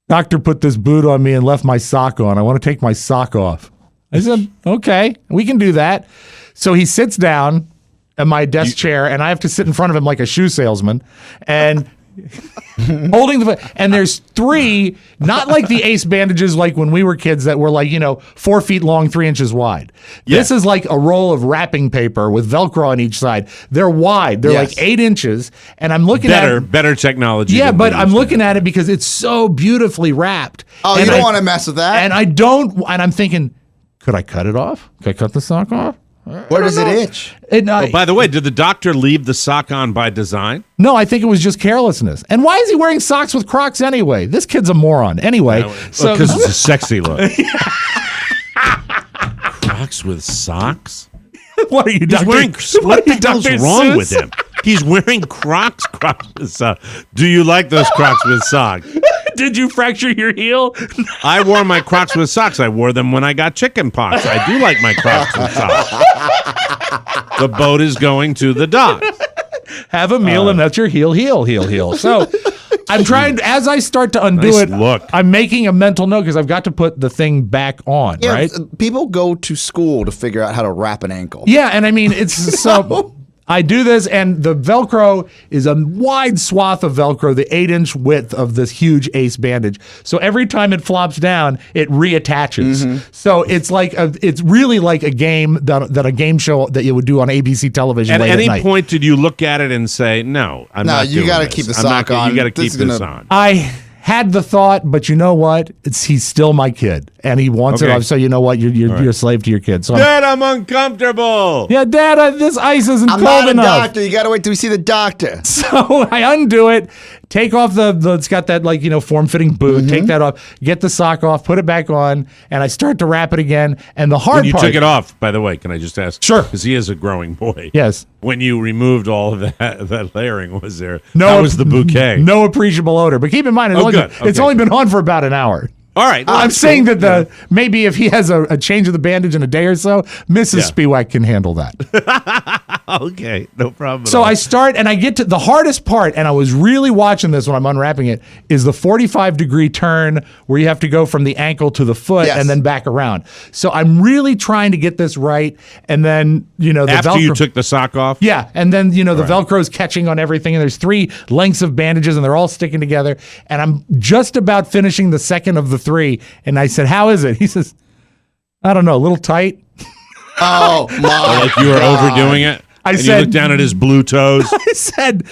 "Doctor put this boot on me and left my sock on. I want to take my sock off." I said, "Okay, we can do that." So he sits down at my desk chair, and I have to sit in front of him like a shoe salesman, and. Holding and there's 3, not like the Ace bandages like when we were kids that were like 4 feet long, 3 inches wide. This is like a roll of wrapping paper with Velcro on each side. They're wide. They're like 8 inches, and I'm looking at it. Better technology. Yeah, but I'm looking at it because it's so beautifully wrapped. Oh, and you don't want to mess with that. And I don't. And I'm thinking, could I cut it off? Could I cut the sock off? Where does it itch? By the way, did the doctor leave the sock on by design? No, I think it was just carelessness. And why is he wearing socks with Crocs anyway? This kid's a moron. Anyway. Because it's a sexy look. Crocs with socks? What are you doing? What the hell's wrong with him? He's wearing Crocs with socks. Do you like those Crocs with socks? Did you fracture your heel? I wore my Crocs with socks. I wore them when I got chicken pox. I do like my Crocs with socks. The boat is going to the dock. Have a meal and that's your heel. So I'm trying, as I start to undo it, I'm making a mental note because I've got to put the thing back on, right? People go to school to figure out how to wrap an ankle. Yeah, and I mean, it's so... I do this, and the Velcro is a wide swath of Velcro, the 8-inch width of this huge Ace bandage. So every time it flops down, it reattaches. So it's like it's really like a game that a game show that you would do on ABC television. At any point, did you look at it and say, "No, I'm not"? No, you got to keep the sock on. You got to keep this on. I had the thought, but you know what? He's still my kid, and he wants it off. So you know what? You're a slave to your kid. So Dad, I'm uncomfortable. Yeah, Dad, this ice isn't cold enough. I'm not a doctor. You got to wait till we see the doctor. So I undo it, take off it's got that form-fitting boot, take that off, get the sock off, put it back on, and I start to wrap it again. And the hard when part. You took it off, by the way, can I just ask? Sure. Because he is a growing boy. Yes. When you removed all of that layering, was there? How was the bouquet? No appreciable odor. But keep in mind, it's only been on for about an hour. All right. I'm saying that maybe if he has a change of the bandage in a day or so, Mrs. Spiewak can handle that. Okay, no problem. So I start and I get to the hardest part, and I was really watching this when I'm unwrapping it, is the 45-degree turn where you have to go from the ankle to the foot and then back around. So I'm really trying to get this right, and then the after Velcro, you took the sock off? Yeah, and then the Velcro's catching on everything, and there's 3 lengths of bandages, and they're all sticking together, and I'm just about finishing the second of the 3, and I said, "How is it?" He says, "I don't know, a little tight." Oh my! Like you were overdoing it. I said, you looked down at his blue toes. I said,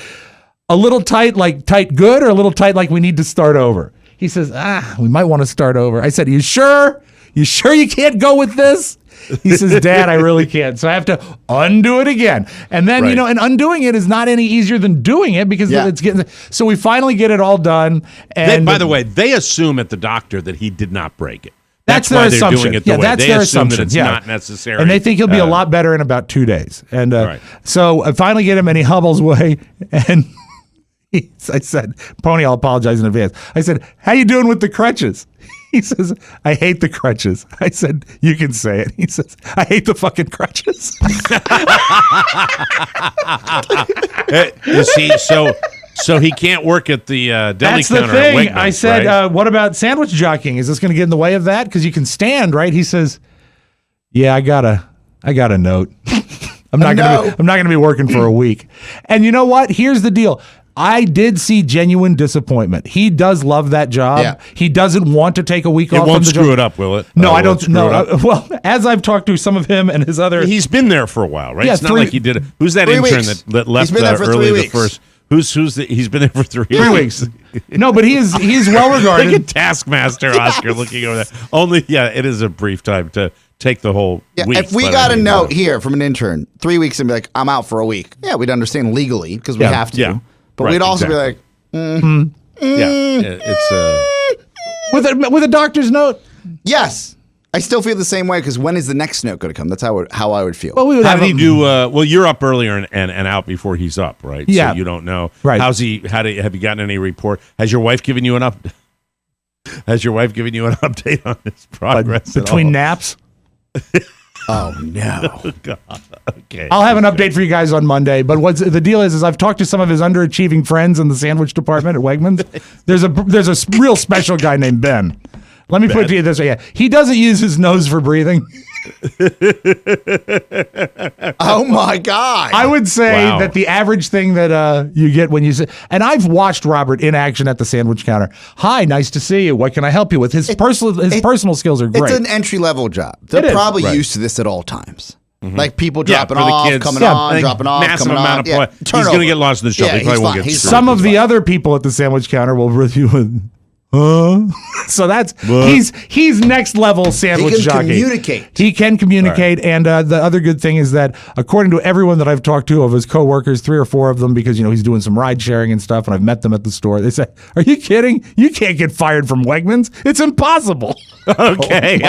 "A little tight, like tight good, or a little tight, like we need to start over?" He says, "We might want to start over." I said, "You sure? You sure you can't go with this?" He says, "Dad, I really can't." So I have to undo it again. And then, and undoing it is not any easier than doing it because it's getting. So we finally get it all done. And by the way, they assume at the doctor that he did not break it. That's why their assumption. Doing it the way. That's they their assume assumption. that it's not necessary. And they think he'll be a lot better in about 2 days. And so I finally get him, and he hobbles away. And I said, "Pony, I'll apologize in advance." I said, "How you doing with the crutches?" He says, "I hate the crutches." I said, "You can say it." He says, "I hate the fucking crutches." You see, so he can't work at the deli That's counter. the thing. At Wegmans, I said, right? "What about sandwich jockeying? Is this going to get in the way of that? Because you can stand, right?" He says, "Yeah, I got a note. I'm not going to be working for a week." And you know what? Here's the deal. I did see genuine disappointment. He does love that job. Yeah. He doesn't want to take a week off. It won't from the screw job. it up, will it? No, I don't know. Well, as I've talked to some of him and his other... He's been there for a while, right? Yeah, it's not like he did it. Who's that 3 intern weeks. that left He's been there for early 3 the weeks. first? He's been there for 3 weeks. No, but he's well regarded. Look at Taskmaster Oscar looking over there. Only, it is a brief time to take the whole week. If we got a note here from an intern 3 weeks and be like, I'm out for a week. Yeah, we'd understand legally because we have to. Yeah. But Right, we'd also be like, it's with a doctor's note. yes. I still feel the same way because when is the next note going to come? That's how I would feel. Well, we would how have did he do? Well, you're up earlier and out before he's up, right? Yeah. So you don't know. Right. Have you gotten any report? Has your wife given you an update on his progress between naps? Oh no! Oh, God. Okay. I'll have an update for you guys on Monday. But what's the deal is I've talked to some of his underachieving friends in the sandwich department at Wegmans. There's a real special guy named Ben. Let me put it to you this way: he doesn't use his nose for breathing. Oh my God! I would say that the average thing that you get when you say, and I've watched Robert in action at the sandwich counter. Hi, nice to see you. What can I help you with? His personal skills are great. It's an entry level job. They're probably used to this at all times. Like people dropping off, kids. coming on, dropping off, massive coming amount on. of He's going to get lost in the shelf. He probably won't get screwed. Some of the other people at the sandwich counter will review it. So that's he's next level sandwich jockey. He can communicate, and the other good thing is that according to everyone that I've talked to of his coworkers, 3 or 4 of them, because he's doing some ride sharing and stuff, and I've met them at the store. They say, "Are you kidding? You can't get fired from Wegmans. It's impossible." Okay. So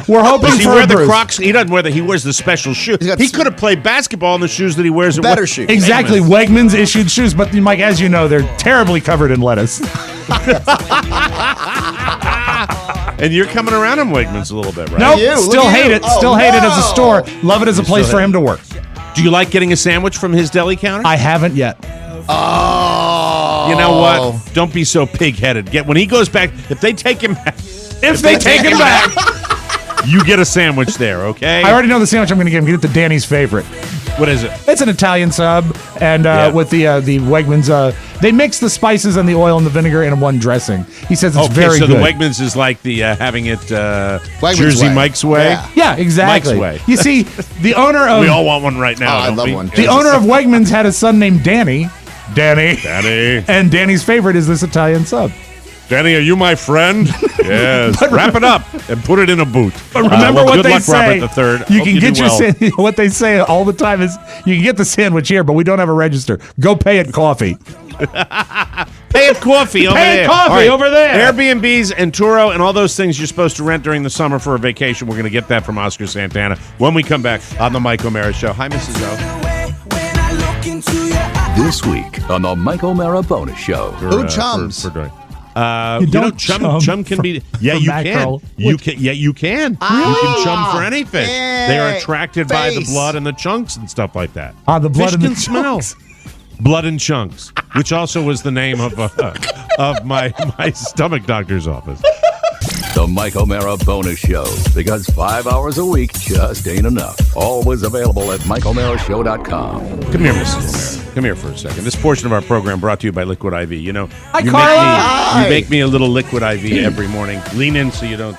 we're hoping Does he for wear a the Bruce. Crocs? He doesn't wear he wears the special shoe. He could have played basketball in the shoes that he wears at Better shoes. Exactly. Wegmans issued shoes, but Mike, as you know, they're terribly covered in lettuce. And you're coming around him Wegmans a little bit, right? Nope. Still hate it. Still hate it as a store. Love it as a place for him to work. Do you like getting a sandwich from his deli counter? I haven't yet. Oh. You know what? Don't be so pig-headed. When he goes back, if they take him back, If they take him back, you get a sandwich there, okay? I already know the sandwich I'm going to get him. Get it to Danny's favorite. What is it? It's an Italian sub, and with the Wegmans, they mix the spices and the oil and the vinegar in one dressing. He says it's very good. good. So the Wegmans is like the having it Jersey way. Mike's way? Yeah, exactly. Mike's way. You see, the owner of... We all want one right now. I love one. The owner of Wegmans had a son named Danny. And Danny's favorite is this Italian sub. Danny, are you my friend? Yes. Wrap it up and put it in a boot. But remember what good they luck, say. Robert III. You Hope can get do your what they say all the time is you can get the sandwich here, but we don't have a register. Go pay at coffee. Pay at coffee over there. Pay at coffee over there. Airbnbs and Turo and all those things you're supposed to rent during the summer for a vacation. We're going to get that from Oscar Santana when we come back on the Mike O'Mara Show. Hi, Mrs. O. This week on the Mike O'Mara Bonus Show. Who chums? Chum can be. Yeah, you can. You can. Yeah, you can. You can chum for any fish. They are attracted by the blood and the chunks and stuff like that. The blood Fish and the can smell. Blood and chunks, which also was the name of my stomach doctor's office. The Mike O'Mara Bonus Show, because 5 hours a week just ain't enough. Always available at MikeO'MaraShow.com. Come here, Mrs. O'Mara. Come here for a second. This portion of our program brought to you by Liquid IV. You make me a little Liquid IV every morning. Lean in so you don't.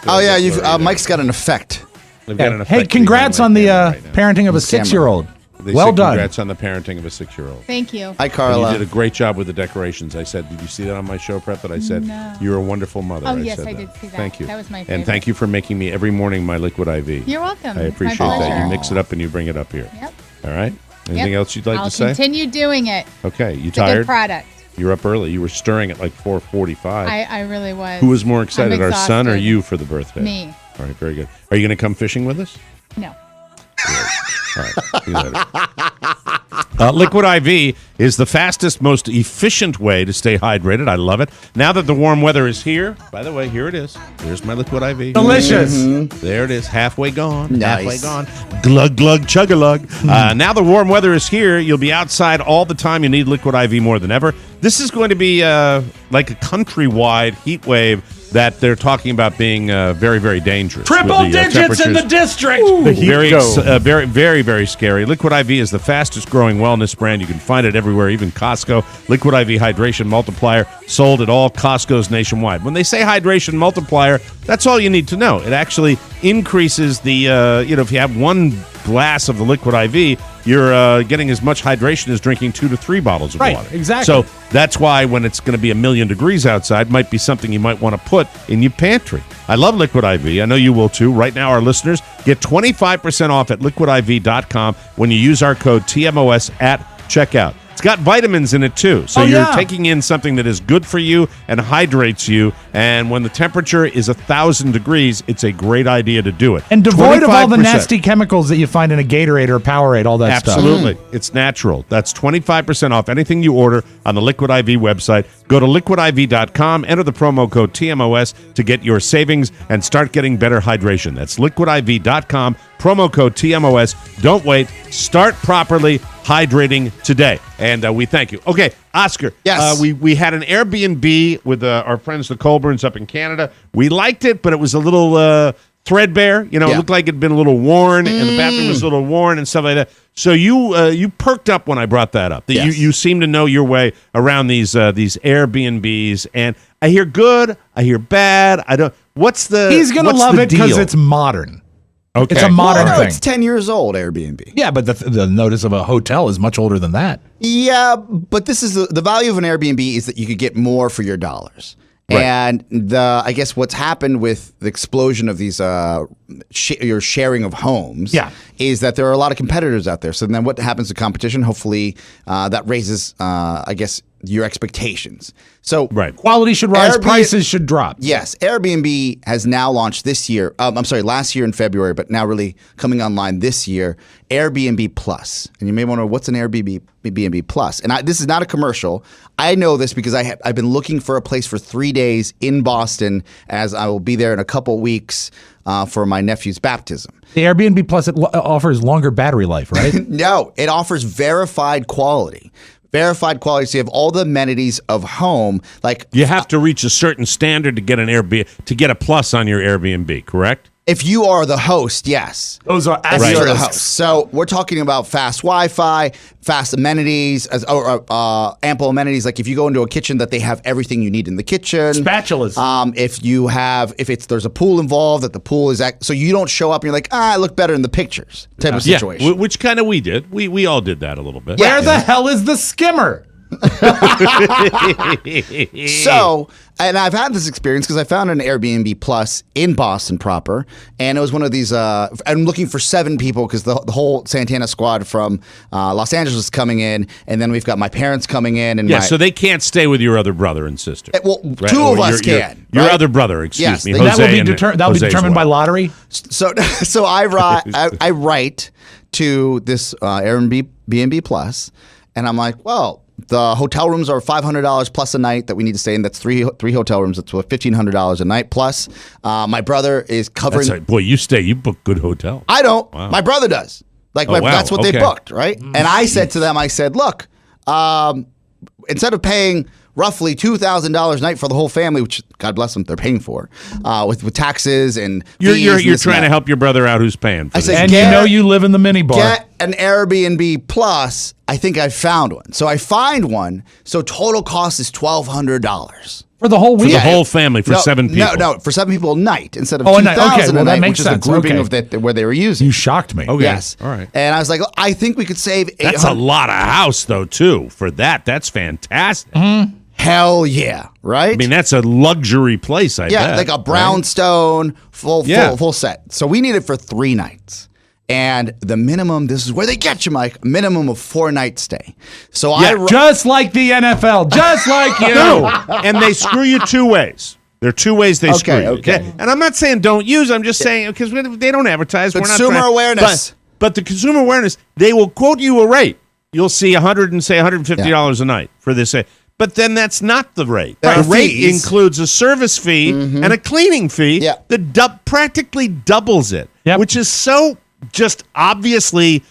Mike's got an effect. Hey, congrats on the parenting of a 6-year-old. Well done. Congrats on the parenting of a 6-year-old. Thank you. Hi, Carla. You did a great job with the decorations. I said, did you see that on my show prep that I said you're a wonderful mother? Oh, yes, I did see that. Thank you. That was my favorite. And thank you for making me every morning my Liquid IV. You're welcome. I appreciate that. You mix it up and you bring it up here. Yep. All right. Anything else you'd like to say? I'll continue doing it. Okay. You it's tired? A good product. You're up early. You were stirring at like 4:45. I really was. Who was more excited, our son or you, for the birthday? Me. All right. Very good. Are you going to come fishing with us? No. All right. See you later. Liquid IV is the fastest, most efficient way to stay hydrated. I love it. Now that the warm weather is here, by the way, here it is. There's my Liquid IV. Delicious. Mm-hmm. There it is. Halfway gone. Nice. Halfway gone. Glug, glug, chug-a-lug. Now the warm weather is here. You'll be outside all the time. You need Liquid IV more than ever. This is going to be like a countrywide heat wave that they're talking about being very, very dangerous. Triple with the, digits in the district. Very, very, very scary. Liquid IV is the fastest growing wellness brand. You can find it everywhere, even Costco. Liquid IV Hydration Multiplier, sold at all Costco's nationwide. When they say Hydration Multiplier, that's all you need to know. It actually increases the, if you have one glass of the Liquid IV, you're getting as much hydration as drinking 2 to 3 bottles of water. Exactly. So that's why when it's going to be 1,000,000 degrees outside, might be something you might want to put in your pantry. I love Liquid IV. I know you will too. Right now, our listeners get 25% off at liquidiv.com when you use our code TMOS at checkout. It's got vitamins in it too, so you're taking in something that is good for you and hydrates you. And when the temperature is 1,000 degrees, it's a great idea to do it. And devoid of all the nasty chemicals that you find in a Gatorade or a Powerade, all that stuff. Absolutely. It's natural. That's 25% off anything you order on the Liquid IV website. Go to liquidiv.com, enter the promo code TMOS to get your savings and start getting better hydration. That's liquidiv.com, promo code TMOS. Don't wait. Start properly hydrating today. And we thank you. Okay, Oscar. Yes. We had an Airbnb with our friends, the Colburns, up in Canada. We liked it, but it was a little threadbare. It looked like it had been a little worn, and the bathroom was a little worn and stuff like that. So you perked up when I brought that up. That Yes. you seem to know your way around these Airbnbs, and I hear good, I hear bad. I don't. What's the? He's gonna love it because it's modern. Okay. It's a modern thing. It's 10 years old, Airbnb. Yeah, but the notice of a hotel is much older than that. Yeah, but this is the value of an Airbnb is that you could get more for your dollars. Right. And I guess what's happened with the explosion of these your sharing of homes is that there are a lot of competitors out there. So then what happens to competition? Hopefully that raises, I guess, your expectations. So quality should rise, prices should drop. Yes, Airbnb has now launched this year. Last year in February, but now really coming online this year. Airbnb Plus, and you may wonder what's an Airbnb Plus. And this is not a commercial. I know this because I've been looking for a place for 3 days in Boston, as I will be there in a couple weeks for my nephew's baptism. The Airbnb Plus offers longer battery life, right? No, it offers verified quality. Verified quality, so you have all the amenities of home. Like you have to reach a certain standard to get an Airbnb, to get a plus on your Airbnb, correct? If you are the host, yes. Those are if you're the host. So we're talking about fast Wi-Fi, fast amenities, ample amenities. Like if you go into a kitchen, that they have everything you need in the kitchen. Spatulas. If there's a pool involved, that the pool is so you don't show up and you're like, I look better in the pictures type of situation. Yeah, which kind of we did. We all did that a little bit. Where the hell is the skimmer? So, and I've had this experience because I found an Airbnb Plus in Boston proper, and it was one of these. I'm looking for 7 people because the whole Santana squad from Los Angeles is coming in, and then we've got my parents coming in, and so they can't stay with your other brother and sister. Well, right? 2 of us can. Your other brother, excuse me. That will be determined by lottery. So I write to this Airbnb Plus, and I'm like, well. The hotel rooms are $500 plus a night that we need to stay in. That's three hotel rooms. That's $1,500 a night plus. My brother is covering. Boy, you book good hotel. I don't. Wow. My brother does. That's what they booked, right? And I said to them, look, instead of paying roughly $2,000 a night for the whole family, which God bless them, they're paying for, with taxes and you're trying to help your brother out who's paying. For I said, and you live in the minibar. Get an Airbnb Plus. I think I found one. So I find one. So total cost is $1,200 for the whole week. For the whole family for 7 people. No, for 7 people a night instead of $2,000 a night. Well, that makes which sense. is the grouping of where they were using. You shocked me. Okay. Yes. All right. And I was like, I think we could save $800. That's a lot of house though too. For that, that's fantastic. Mm-hmm. Hell yeah, right? I mean, that's a luxury place, I bet. Like a brownstone, full set. So we need it for 3 nights. And the minimum, this is where they get you, Mike, minimum of 4-night stay. So just like the NFL, just like you. No, and they screw you 2 ways. There are 2 ways they screw you. Okay. And I'm not saying don't use, I'm just saying, because they don't advertise. Consumer awareness. But the consumer awareness, they will quote you a rate. You'll see $150 a night for this. But then that's not the rate. The rate includes a service fee and a cleaning fee that practically doubles it, which is so just obviously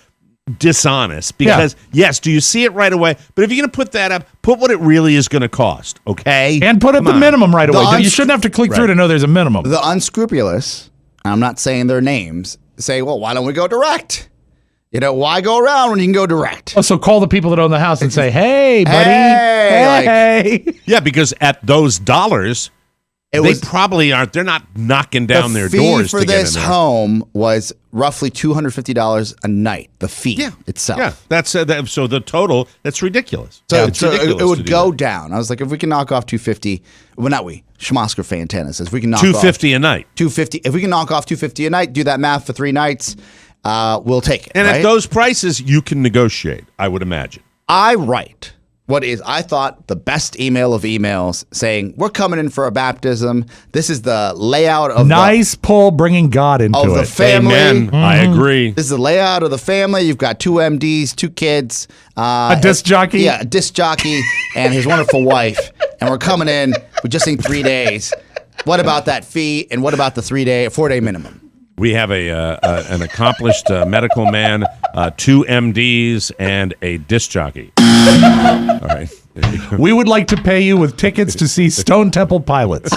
dishonest because yes, do you see it right away? But if you're going to put that up, put what it really is going to cost, okay? And put at the minimum right away. You shouldn't have to click through to know there's a minimum. The unscrupulous, I'm not saying their names, say, well, why don't we go direct? Why go around when you can go direct? Oh, so call the people that own the house and say, hey, buddy. Hey. Yeah, because at those dollars, they probably aren't. They're not knocking down their doors. The fee for this home was roughly $250 a night. The fee itself. Yeah, that's so the total. That's ridiculous. So, it would go down. I was like, if we can knock off $250, well, not we. Schmosker Fantana says if we can knock $250 a night. $250. If we can knock off $250 a night, do that math for 3 nights. We'll take it. And at those prices, you can negotiate. I would imagine. I write what is, I thought, the best email of emails saying, we're coming in for a baptism. This is the layout of pull, bringing God into the family. Amen. Mm-hmm. I agree. This is the layout of the family. You've got 2 MDs, 2 kids. A disc jockey. Yeah, a disc jockey and his wonderful wife. And we're coming in. We just need 3 days. What about that fee? And what about the 4-day minimum? We have an accomplished medical man, 2 MDs, and a disc jockey. All right. We would like to pay you with tickets to see Stone Temple Pilots.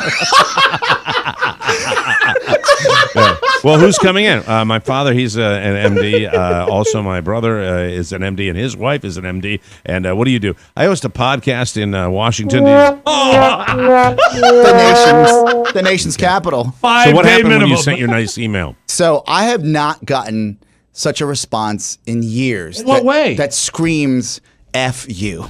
Yeah. Well, who's coming in? My father, he's an MD. Also, my brother is an MD, and his wife is an MD. And what do? I host a podcast in Washington. The nation's capital. 5-day So what happened minimum. when you sent your nice email? So I have not gotten such a response in years. In what way? That screams F you.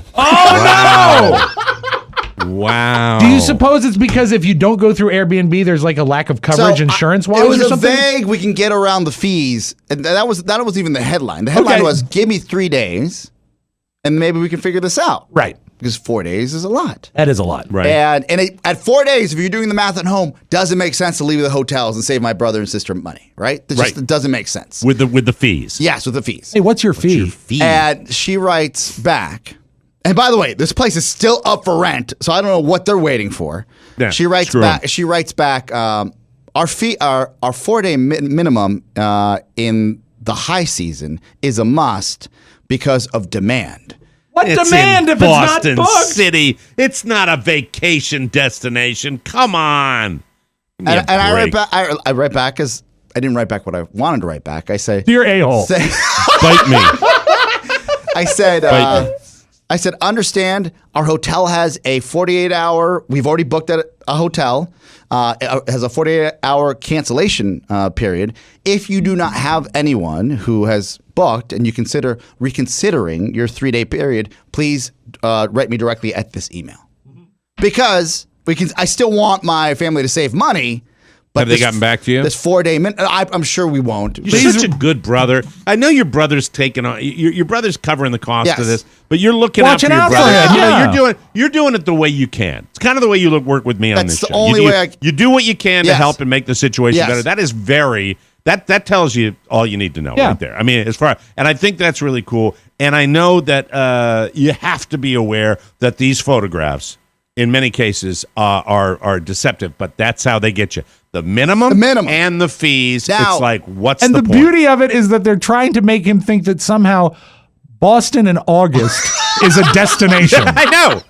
Wow. Do you suppose it's because if you don't go through Airbnb, there's like a lack of coverage insurance-wise It was or something? vague. We can get around the fees, and that was even the headline. The headline was, "Give me 3 days, and maybe we can figure this out." Right. Because 4 days is a lot. That is a lot. Right. And at 4 days, if you're doing the math at home, doesn't make sense to leave the hotels and save my brother and sister money, right? It doesn't make sense. With the fees. Yes, with the fees. Hey, what's your fee? And she writes back. And by the way, this place is still up for rent, so I don't know what they're waiting for. Yeah, she writes back. Our fee, our 4-day minimum in the high season is a must because of demand. What demand if Boston it's not booked? City. It's not a vacation destination. Come on. And I write back because I didn't write back what I wanted to write back. I say, "Dear a-hole, bite me." I said, understand our hotel has a 48-hour, we've already booked at a hotel, it has a 48-hour cancellation period. If you do not have anyone who has booked and you consider reconsidering your 3-day period, please write me directly at this email. Because I still want my family to save money. But have they gotten back to you? This 4-day I'm sure we won't. You're such a good brother. I know your brother's taking on. Your brother's covering the cost of this, but you're looking out for your brother. You're doing it the way you can. It's kind of the way you work with me on this show. That's the only way you do what you can to help and make the situation better. That is that tells you all you need to know right there. I mean, and I think that's really cool. And I know that you have to be aware that these photographs, in many cases, are deceptive, but that's how they get you. The minimum and the fees. Now, it's like, what's the point? And the beauty of it is that they're trying to make him think that somehow Boston in August is a destination. I know.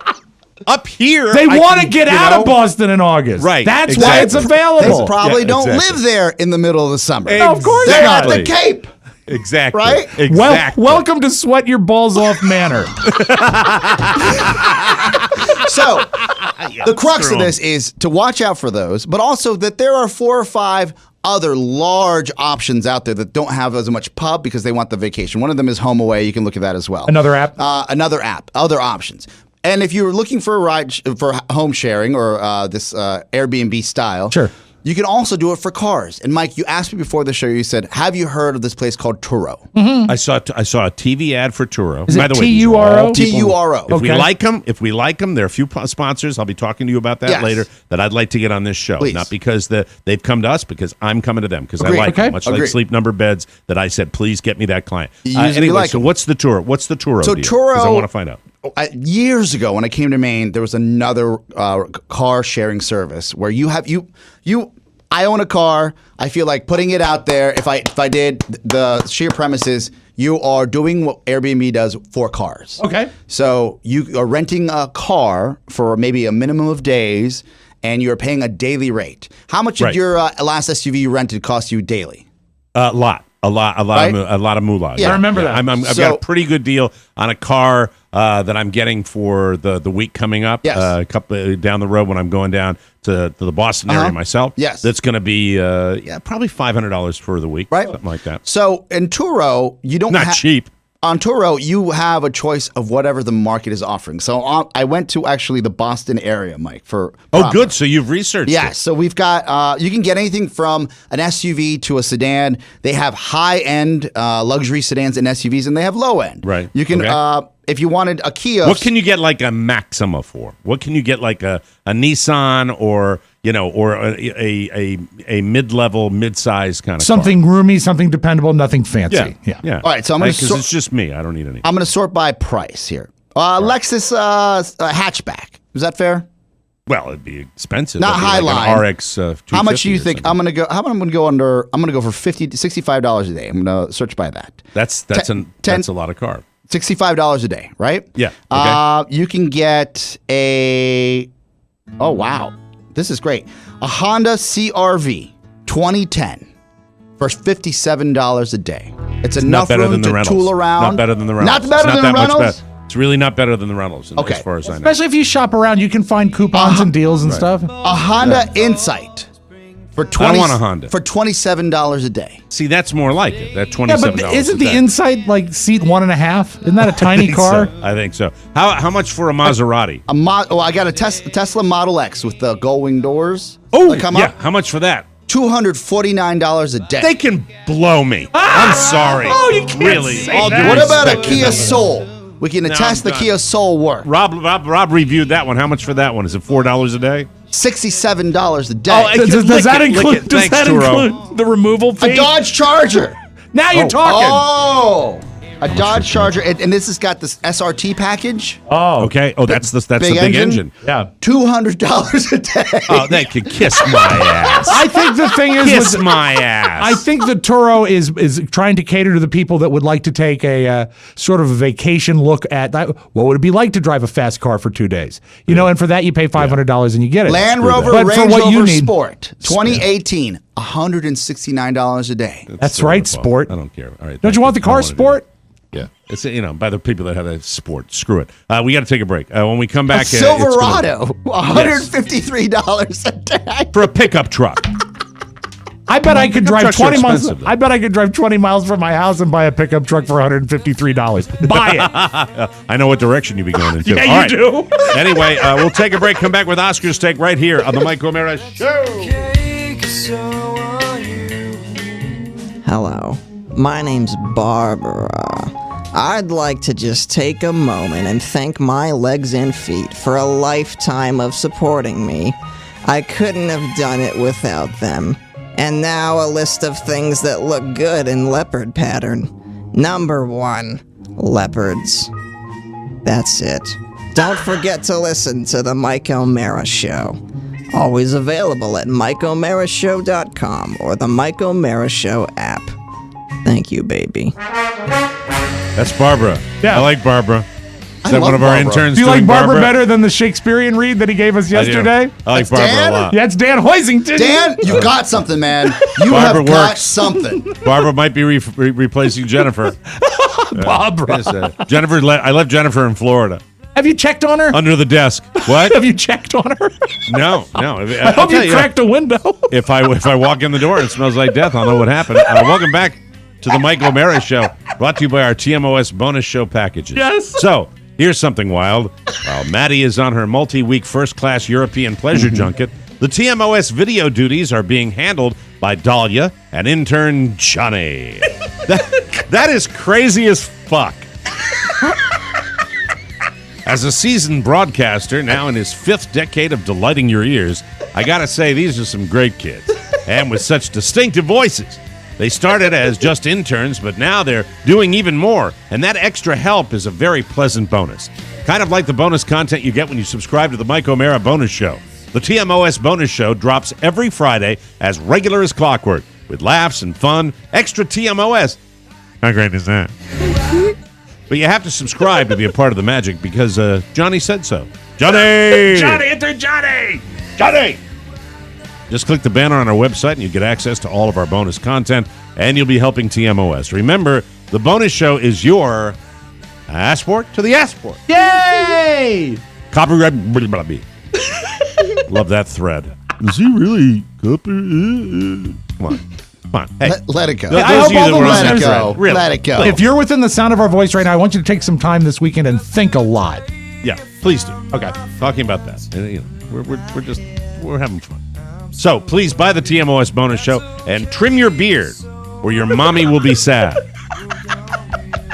Up here, they want to get out of Boston in August. Right. That's why it's available. They probably don't live there in the middle of the summer. No, of course they're not. at the Cape. Exactly. Right? Exactly. Welcome to Sweat Your Balls Off Manor. So, the crux of this is to watch out for those, but also that there are 4 or 5 other large options out there that don't have as much pub because they want the vacation. One of them is HomeAway. You can look at that as well. Another app? Other options. And if you're looking for a ride for home sharing or this Airbnb style, sure. You can also do it for cars. And Mike, you asked me before the show, you said, have you heard of this place called Turo? Mm-hmm. I saw a TV ad for Turo. Is By it the way, T-U-R-O? T-U-R-O. If we like them, there are a few sponsors. I'll be talking to you about that later that I'd like to get on this show. Please. Not because they've come to us, because I'm coming to them because I like them. Much like Sleep Number Beds that I said, please get me that client. Anyway, so what's the Turo? What's the Turo deal? Turo, 'Cause I want to find out. Years ago, when I came to Maine, there was another car sharing service where you I own a car. I feel like putting it out there. If I did, the sheer premise is you are doing what Airbnb does for cars. Okay. So you are renting a car for maybe a minimum of days, and you're paying a daily rate. How much did your last SUV you rented cost you daily? A lot Right? of moolah. Yeah, I remember that. I've got a pretty good deal on a car that I'm getting for the week coming up. Yes. A couple down the road when I'm going down to the Boston area myself. Yes. That's going to be probably $500 for the week. Right. Something like that. So in Turo, you don't Not cheap. On Turo, you have a choice of whatever the market is offering. So I went to actually the Boston area, Mike, for good. So you've researched it. So we've got, you can get anything from an SUV to a sedan. They have high-end luxury sedans and SUVs, and they have low-end. Right. You can, if you wanted a Kia. What can you get like a Maxima for? What can you get like a Nissan or a mid-level, mid-size kind of something roomy, something dependable, nothing fancy. Yeah. All right, so I'm going to because it's just me. I don't need any. I'm going to sort by price here. Lexus hatchback. Is that fair? Well, it'd be expensive. Not It'd be high like line. an RX. How much do you think I'm going to go? How about I'm going to go under? I'm going to go for $50 to $65 a day. I'm going to search by that. That's a lot of car. $65 a day, right? Yeah. Okay. You can get a. Oh wow, this is great. A Honda CRV 2010 for $57 a day. It's enough not better room than the to rentals. tool around. Not better than the rentals. Not better It's than the that much rentals. better. It's really not better than the rentals. Okay. As far as I know. Especially if you shop around, you can find coupons and deals and stuff. A Honda Insight for I don't want a Honda. for $27 a day. See, that's more like it. That $27. Yeah, but isn't the Insight like seat 1.5? Isn't that a tiny car? I think so. How much for a Maserati? I got a Tesla Model X with the gull wing doors. Oh, come yeah. up. How much for that? $249 a day. They can blow me. I'm sorry. Oh, you can't really. say All due that. What about a respect. Kia Soul? We can attest the done. Kia Soul work. Rob reviewed that one. How much for that one? Is it $4 a day? $67 a day. Oh, Does that lick include? it. Does Thanks, that Turo. include the removal fee? A Dodge Charger. Now you're talking. Oh, a Dodge Charger, and this has got this SRT package. Oh, Okay. Oh, that's the big engine. yeah. $200 a day. Oh, they could kiss my ass. I think the thing is, Kiss my ass. I think the Turo is trying to cater to the people that would like to take a sort of a vacation look at that. What would it be like to drive a fast car for 2 days? You know, and for that you pay $500 and you get it. Land Rover But Range for what you Rover need, Sport 2018, $169 a day. That's right, Sport. I don't care. All right. Don't you want the car Sport? Yeah, it's by the people that have a Sport. Screw it. We got to take a break. When we come back, A Silverado, $153 a day. for a pickup truck. I bet I could Pickup drive trucks are 20 miles. expensive, though. I bet I could drive 20 miles from my house and buy a pickup truck for $153. Buy it. I know what direction you be going into. Yeah, All you do. Anyway, we'll take a break. Come back with Oscar's Take right here on the Mike O'Mara Show. Hello, my name's Barbara. I'd like to just take a moment and thank my legs and feet for a lifetime of supporting me. I couldn't have done it without them. And now a list of things that look good in leopard pattern. Number 1, leopards. That's it. Don't forget to listen to the Mike O'Mara Show. Always available at MikeO'MaraShow.com or the Mike O'Mara Show app. Thank you, baby. That's Barbara. Yeah. I like Barbara. Is that love one of our Barbara. interns Do you like doing Barbara better than the Shakespearean read that he gave us I do. yesterday? I like That's Barbara Dan? a lot. Yeah, it's Dan Hoisington. Dan, you got something, man. You Barbara have got works. something. Barbara might be replacing Jennifer. Barbara. Yes, Jennifer. I left Jennifer in Florida Have you checked on her? under the desk. What? Have you checked on her? No. I hope you cracked a window. If I walk in the door and it smells like death, I'll know what happened. Welcome back to the Mike O'Mara Show, brought to you by our TMOS bonus show packages. Yes. So here's something wild. While Maddie is on her multi-week first-class European pleasure junket, the TMOS video duties are being handled by Dahlia and intern Johnny. That is crazy as fuck. As a seasoned broadcaster, now in his 5th decade of delighting your ears, I gotta say, these are some great kids. And with such distinctive voices. They started as just interns, but now they're doing even more. And that extra help is a very pleasant bonus. Kind of like the bonus content you get when you subscribe to the Mike O'Mara Bonus Show. The TMOS bonus show drops every Friday as regular as clockwork, with laughs and fun, extra TMOS. How great is that? But you have to subscribe to be a part of the magic because Johnny said so. Johnny! Johnny, enter Johnny! Johnny! Just click the banner on our website and you get access to all of our bonus content, and you'll be helping TMOS. Remember, the bonus show is your passport to the passport. Yay! Copyright. Love that thread. Is he really copy? Come on. Come on. Hey. Let it go. I hope all the let listeners it go. Really. Let it go. If you're within the sound of our voice right now, I want you to take some time this weekend and think a lot. Yeah, please do. Okay. Talking about that. You know, we're having fun. So please buy the TMOS bonus show and trim your beard, or your mommy will be sad.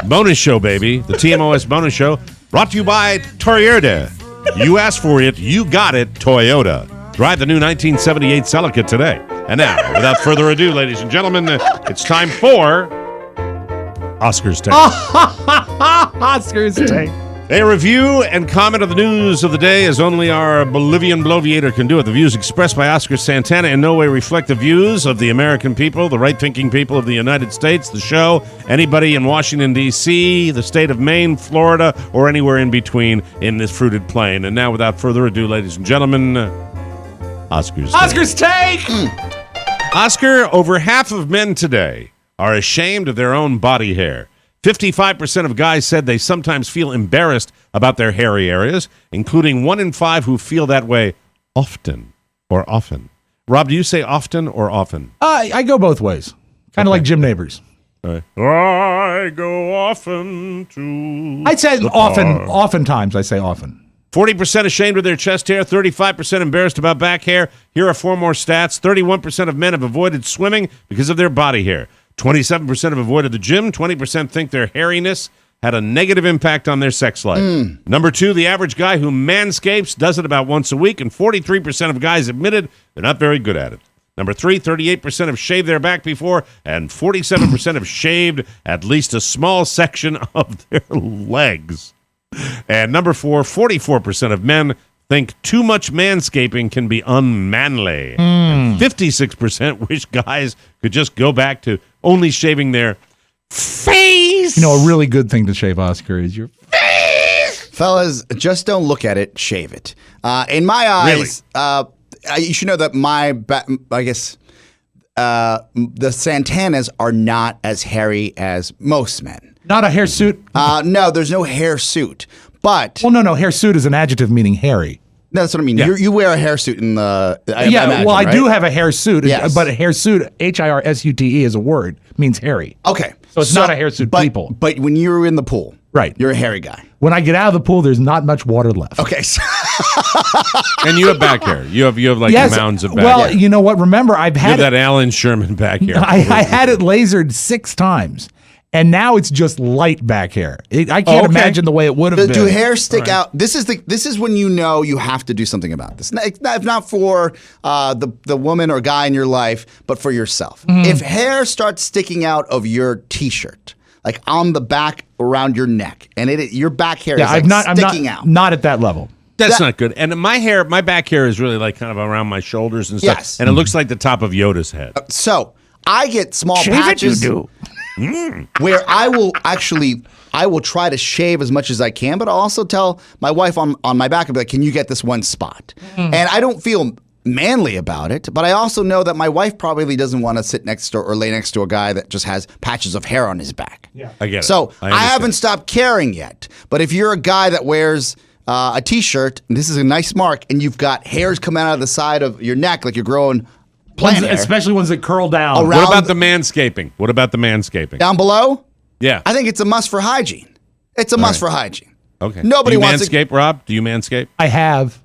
Bonus show, baby. The TMOS bonus show brought to you by Toyota. You asked for it, you got it, Toyota. Drive the new 1978 Celica today. And now, without further ado, ladies and gentlemen, it's time for Oscar's Take. Oscar's Take. A review and comment of the news of the day as only our Bolivian bloviator can do it. The views expressed by Oscar Santana in no way reflect the views of the American people, the right-thinking people of the United States, the show, anybody in Washington, D.C., the state of Maine, Florida, or anywhere in between in this fruited plain. And now, without further ado, ladies and gentlemen, Oscar's Take. Oscar's Take! Oscar, over half of men today are ashamed of their own body hair. 55% of guys said they sometimes feel embarrassed about their hairy areas, including 1 in 5 who feel that way often or often. Rob, do you say often or often? I go both ways. Kind of like Jim Neighbors. Right. I go often to I'd say often. Oftentimes, I say often. 40% ashamed of their chest hair, 35% embarrassed about back hair. Here are 4 more stats. 31% of men have avoided swimming because of their body hair. 27% have avoided the gym. 20% think their hairiness had a negative impact on their sex life. Number 2, the average guy who manscapes does it about once a week, and 43% of guys admitted they're not very good at it. Number 3, 38% have shaved their back before, and 47% have shaved at least a small section of their legs. And number 4, 44% of men think too much manscaping can be unmanly. 56% wish guys could just go back to only shaving their face. You know, a really good thing to shave, Oscar, is your face. Fellas, just don't look at it, shave it. In my eyes, you should know that the Santanas are not as hairy as most men. Not a hairsuit? No, there's no hairsuit. But well, no, hairsuit is an adjective meaning hairy. No, that's what I mean. Yeah. You wear a hairsuit in the. I do have a hairsuit, yes. But a hairsuit, Hirsute, is a word, means hairy. Okay. So it's not a hairsuit people. But when you're in the pool, right, you're a hairy guy. When I get out of the pool, there's not much water left. Okay. And you have back hair. You have like mounds of back hair. Well, you know what? Remember, I've had that Alan Sherman back hair. I had it lasered 6 times. And now it's just light back hair. I can't imagine the way it would have been. Do hairs stick out? This is when you know you have to do something about this. Not for the woman or guy in your life, but for yourself. If hair starts sticking out of your T-shirt, like on the back around your neck, and your back hair is sticking out. Not at that level. That's not good. And my back hair is really like kind of around my shoulders and stuff. Yes. And it looks like the top of Yoda's head. So I get small patches. Where I will try to shave as much as I can, but I'll also tell my wife on my back, I'll be like, can you get this one spot? And I don't feel manly about it, but I also know that my wife probably doesn't want to sit next to or lay next to a guy that just has patches of hair on his back. Yeah. I get it. So I haven't stopped caring yet. But if you're a guy that wears a T-shirt, and this is a nice mark, and you've got hairs coming out of the side of your neck like you're growing plant hair. Especially ones that curl down. What about the manscaping? Down below? Yeah. I think it's a must for hygiene. It's a must for hygiene. Okay. Nobody do you wants manscape, Rob? Do you manscape? I have.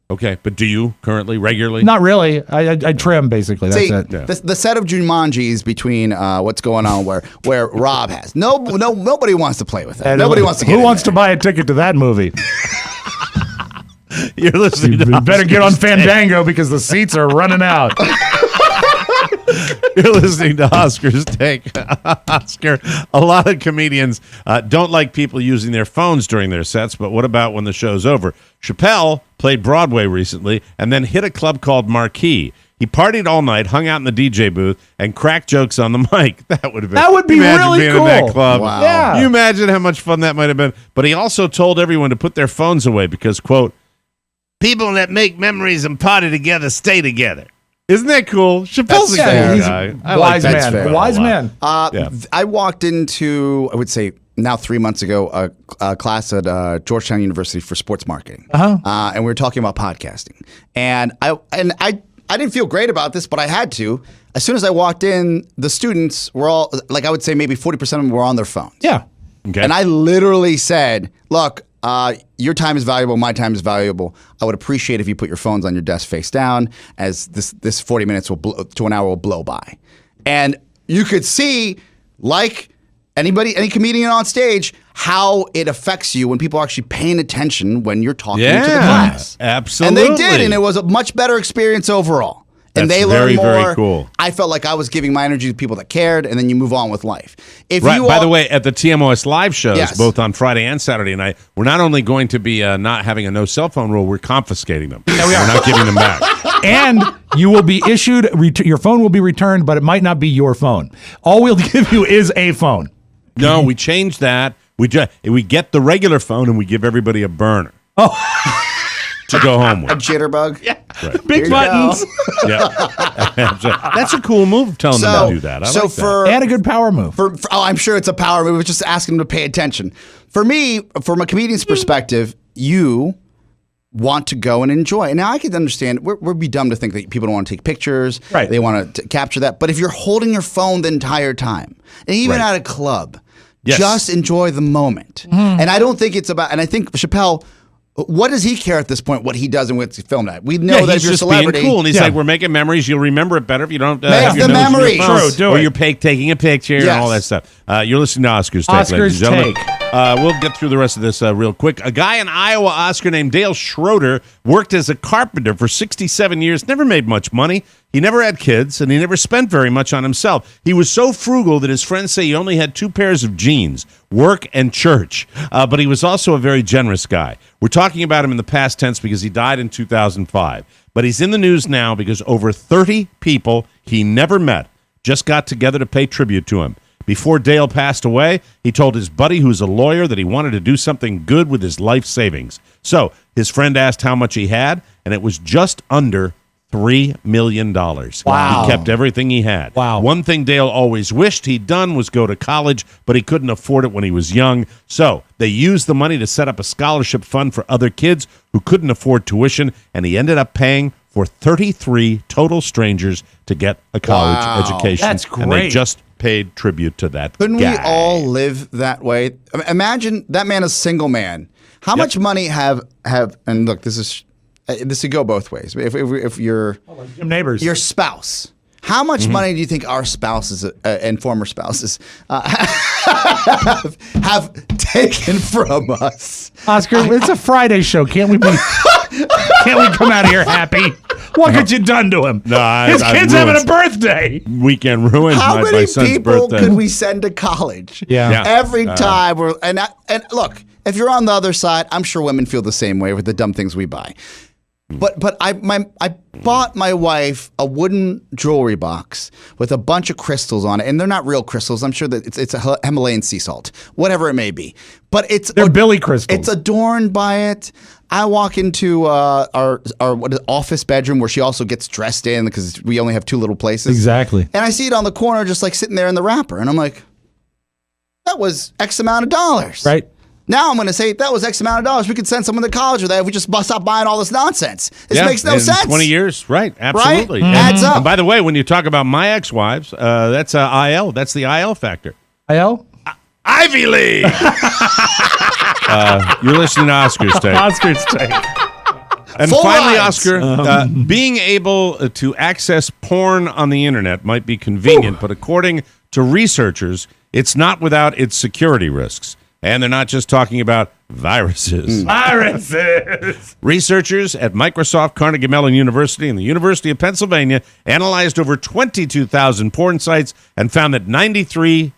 Okay, but do you currently, regularly? Not really. I trim, basically. That's it. Yeah. The set of Jumanjis between what's going on where Rob has. Nobody wants to play with that. Nobody wants to get Who wants to buy a ticket to that movie? You're listening to better get on Fandango because the seats are running out. You're listening to Oscar's Take. Oscar, a lot of comedians don't like people using their phones during their sets, but what about when the show's over? Chappelle played Broadway recently and then hit a club called Marquee. He partied all night, hung out in the DJ booth, and cracked jokes on the mic. That would have been. That would be really being cool. in that club. Wow. Yeah. You imagine how much fun that might have been. But he also told everyone to put their phones away because, quote, people that make memories and party together stay together. Isn't that cool? Chappelle's a cool guy. Wise man. Wise man. I walked into, I would say, now 3 months ago, a class at Georgetown University for sports marketing. And we were talking about podcasting. And I didn't feel great about this, but I had to. As soon as I walked in, the students were all, like I would say maybe 40% of them were on their phones. Yeah. Okay. And I literally said, look, your time is valuable, my time is valuable. I would appreciate if you put your phones on your desk face down, as this 40 minutes to an hour will blow by. And you could see, like any comedian on stage, how it affects you when people are actually paying attention when you're talking to the class. Absolutely. And they did, and it was a much better experience overall. And That's they learned more. very cool. I felt like I was giving my energy to people that cared, and then you move on with life. By the way, at the TMOS live shows, Yes. both on Friday and Saturday night, we're not only going to be not having a no cell phone rule, we're confiscating them. Yeah, we're not giving them back. And you will be issued, your phone will be returned, but it might not be your phone. All we'll give you is a phone. No, we changed that. We get the regular phone and we give everybody a burner. To go home with. A jitterbug? Yeah. Right. Big buttons. Yeah. That's a cool move, telling them to do that. I like that. And a good power move. I'm sure it's a power move. It's just asking them to pay attention. For me, from a comedian's perspective, you want to go and enjoy. And now I can understand, we'd be dumb to think that people don't want to take pictures. Right. They want to capture that. But if you're holding your phone the entire time, and even at a club, just enjoy the moment. And I don't think it's about, and I think Chappelle, what does he care at this point, what he does and what's filmed at? We know that he's you're a just celebrity. being cool, and he's like, we're making memories. You'll remember it better if you don't Make have your the nose in your memories. phone. True, do or it. you're taking a picture and all that stuff. You're listening to Oscar's Take, ladies and gentlemen. We'll get through the rest of this real quick. A guy in Iowa, Oscar, named Dale Schroeder, worked as a carpenter for 67 years, never made much money. He never had kids, and he never spent very much on himself. He was so frugal that his friends say he only had 2 pairs of jeans, work and church. But he was also a very generous guy. We're talking about him in the past tense because he died in 2005. But he's in the news now because over 30 people he never met just got together to pay tribute to him. Before Dale passed away, he told his buddy, who's a lawyer, that he wanted to do something good with his life savings. So his friend asked how much he had, and it was just under $3 million. Wow. He kept everything he had. Wow. One thing Dale always wished he'd done was go to college, but he couldn't afford it when he was young. So they used the money to set up a scholarship fund for other kids who couldn't afford tuition, and he ended up paying for 33 total strangers to get a college education. That's great. And they just paid tribute to that Couldn't guy. we all live that way? I mean, imagine that man, a single man. How much money have and look, this could go both ways. If you're neighbors, your spouse, how much money do you think our spouses and former spouses have taken from us? Oscar, it's a Friday show. Can't we come out of here happy? What could you done to him? No, his kid's having a birthday. Weekend ruined How my many son's people birthday. could we send to college? Yeah. Every time we're and look, if you're on the other side, I'm sure women feel the same way with the dumb things we buy. But I bought my wife a wooden jewelry box with a bunch of crystals on it, and they're not real crystals. I'm sure that it's a Himalayan sea salt, whatever it may be. But they're Billy crystals. It's adorned by it. I walk into our office bedroom where she also gets dressed in because we only have 2 little places. Exactly. And I see it on the corner, just like sitting there in the wrapper, and I'm like, that was X amount of dollars. Right. Now I'm going to say that was X amount of dollars. We could send someone to college with that if we just stop buying all this nonsense. This makes no in sense. 20 years, right? Absolutely. Right? Adds up. And by the way, when you talk about my ex-wives, that's IL. That's the IL factor. IL? Ivy League. You're listening to Oscar's Take. Oscar's Take. And Full finally, lines. Oscar, being able to access porn on the internet might be convenient, but according to researchers, it's not without its security risks. And they're not just talking about viruses. Viruses. Researchers at Microsoft, Carnegie Mellon University, and the University of Pennsylvania analyzed over 22,000 porn sites and found that 93%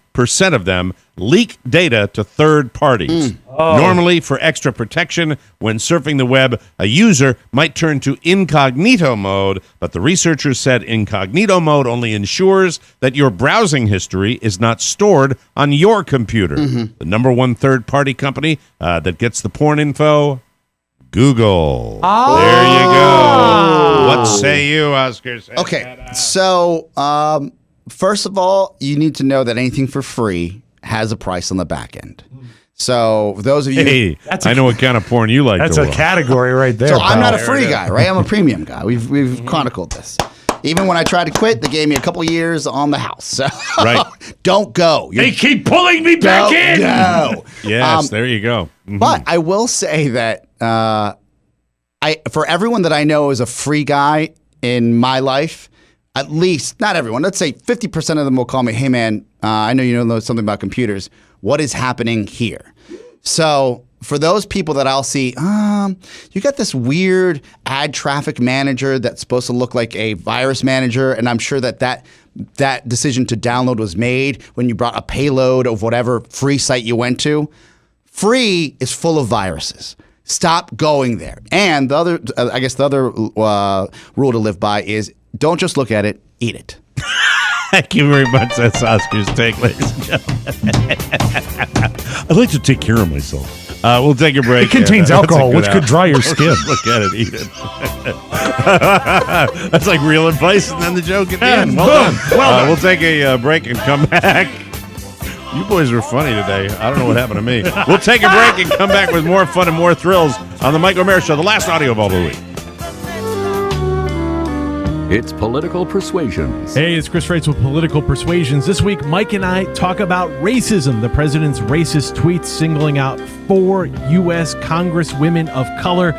of them leak data to third parties. Normally, for extra protection when surfing the web, a user might turn to incognito mode, but the researchers said incognito mode only ensures that your browsing history is not stored on your computer. The number one third-party company that gets the porn info, Google. There you go. What say you, Oscar? Okay, so first of all, you need to know that anything for free has a price on the back end. So for those of you, hey, I know what kind of porn you like. That's to a watch. category right there. So pal. I'm not a free guy, right? I'm a premium guy. We've chronicled this. Even when I tried to quit, they gave me a couple years on the house. So Right. don't go. They keep pulling me back in. Go. Yes, there you go. But I will say that for everyone that I know is a free guy in my life, at least, not everyone, let's say 50% of them will call me, hey man, I know you know something about computers. What is happening here? So for those people that I'll see, you got this weird ad traffic manager that's supposed to look like a virus manager, and I'm sure that decision to download was made when you brought a payload of whatever free site you went to. Free is full of viruses. Stop going there. And the other, I guess the other rule to live by is don't just look at it, eat it. Thank you very much. That's Oscar's take, ladies and gentlemen. I like to take care of myself. We'll take a break. It contains alcohol, which could dry your skin. Look at it, eat it. That's like real advice, and then the joke at the end. Well done. We'll take a break and come back. You boys are funny today. I don't know what happened to me. We'll take a break and come back with more fun and more thrills on the Mike O'Meara Show, the last audio of all the week. It's Political Persuasions. Hey, it's Chris Reitz with Political Persuasions. This week, Mike and I talk about racism, the president's racist tweets singling out 4 U.S. Congresswomen of color.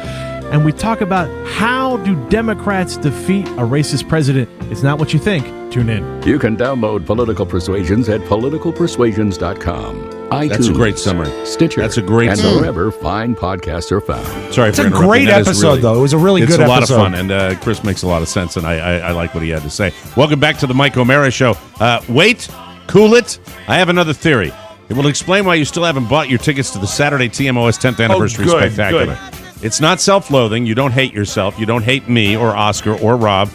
And we talk about how do Democrats defeat a racist president. It's not what you think. Tune in. You can download Political Persuasions at politicalpersuasions.com. iTunes, That's a great summary. Stitcher. That's a great and summary. wherever fine podcasts are found. Sorry, It's for a interrupting. great That is episode, really, though. It was a really good episode. It's a lot of fun, and Chris makes a lot of sense, and I like what he had to say. Welcome back to the Mike O'Meara Show. Wait, cool it. I have another theory. It will explain why you still haven't bought your tickets to the Saturday TMOS 10th Anniversary Spectacular. Good. It's not self-loathing. You don't hate yourself. You don't hate me or Oscar or Rob.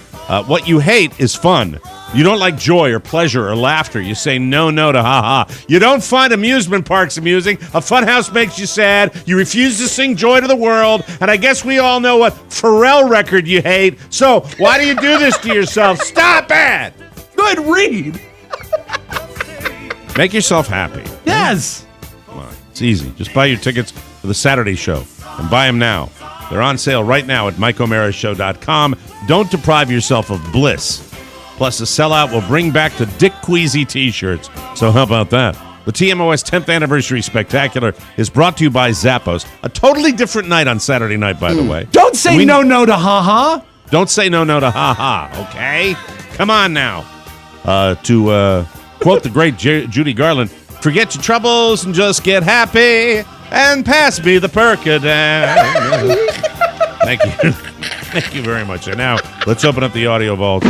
What you hate is fun. You don't like joy or pleasure or laughter. You say no to ha-ha. You don't find amusement parks amusing. A funhouse makes you sad. You refuse to sing Joy to the World. And I guess we all know what Pharrell record you hate. So why do you do this to yourself? Stop it! Good read. Make yourself happy. Yes. Come on. It's easy. Just buy your tickets for the Saturday show. And buy them now. They're on sale right now at MikeO'MearaShow.com. Don't deprive yourself of bliss. Plus, the sellout will bring back the Dick Queasy t-shirts. So how about that? The TMOS 10th Anniversary Spectacular is brought to you by Zappos. A totally different night on Saturday night, by the way. Don't say no to ha-ha. Don't say no to ha-ha, okay? Come on now. To quote the great Judy Garland, forget your troubles and just get happy and pass me the Percodan. Thank you. Thank you very much. And now, let's open up the audio vault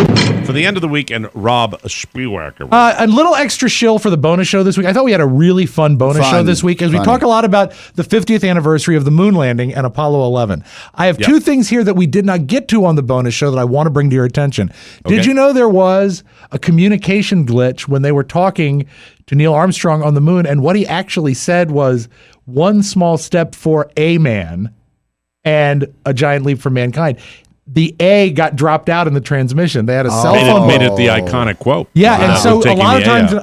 for the end of the week and Rob Spielwacker. A little extra shill for the bonus show this week. I thought we had a really fun bonus show this week as we talk a lot about the 50th anniversary of the moon landing and Apollo 11. I have two things here that we did not get to on the bonus show that I want to bring to your attention. Okay. Did you know there was a communication glitch when they were talking to Neil Armstrong on the moon, and what he actually said was one small step for a man and a giant leap for mankind. The A got dropped out in the transmission. They had a cell phone. Made it the iconic quote. Yeah, and so a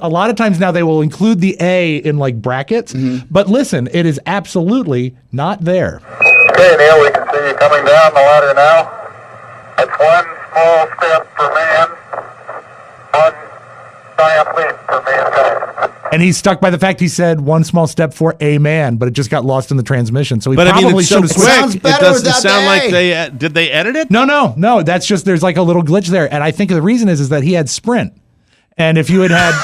lot of times now they will include the A in like brackets. But listen, it is absolutely not there. Okay, Neil, we can see you coming down the ladder now. That's one small step for man, one giant leap for mankind. And he's stuck by the fact he said one small step for a man, but it just got lost in the transmission. So he But I mean, probably it's so should have quick. switched. It doesn't sound like they did they edit it? No. That's just there's like a little glitch there, and I think the reason is that he had Sprint, and if you had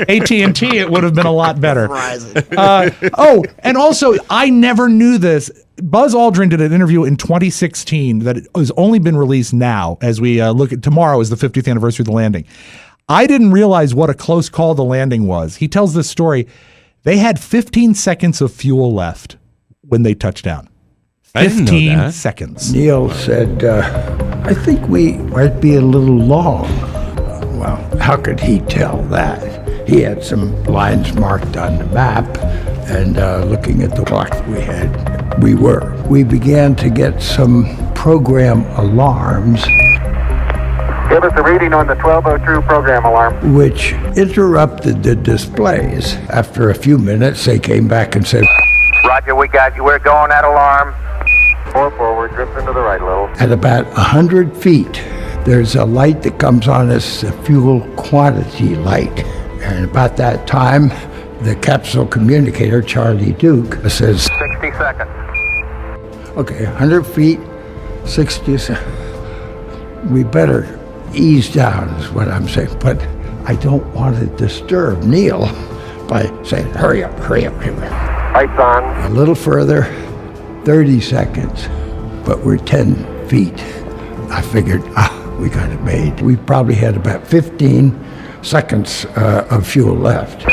AT&T, it would have been a lot better. And also, I never knew this. Buzz Aldrin did an interview in 2016 that has only been released now as we look at tomorrow is the 50th anniversary of the landing. I didn't realize what a close call the landing was. He tells this story. They had 15 seconds of fuel left when they touched down. 15 seconds. Neil said, I think we might be a little long. Well, how could he tell that? He had some lines marked on the map, and looking at the clock we were. We began to get some program alarms. Give us a reading on the 1202 program alarm. Which interrupted the displays. After a few minutes, they came back and said, Roger, we got you. We're going at alarm. 4 forward, drift into the right a little. At about 100 feet, there's a light that comes on as a fuel quantity light. And about that time, the capsule communicator, Charlie Duke, says, 60 seconds. Okay, 100 feet, 60 seconds. We better ease down is what I'm saying, but I don't want to disturb Neil by saying, hurry up, hurry up, hurry up. Lights on. A little further, 30 seconds, but we're 10 feet. I figured, we got it made. We probably had about 15 seconds of fuel left.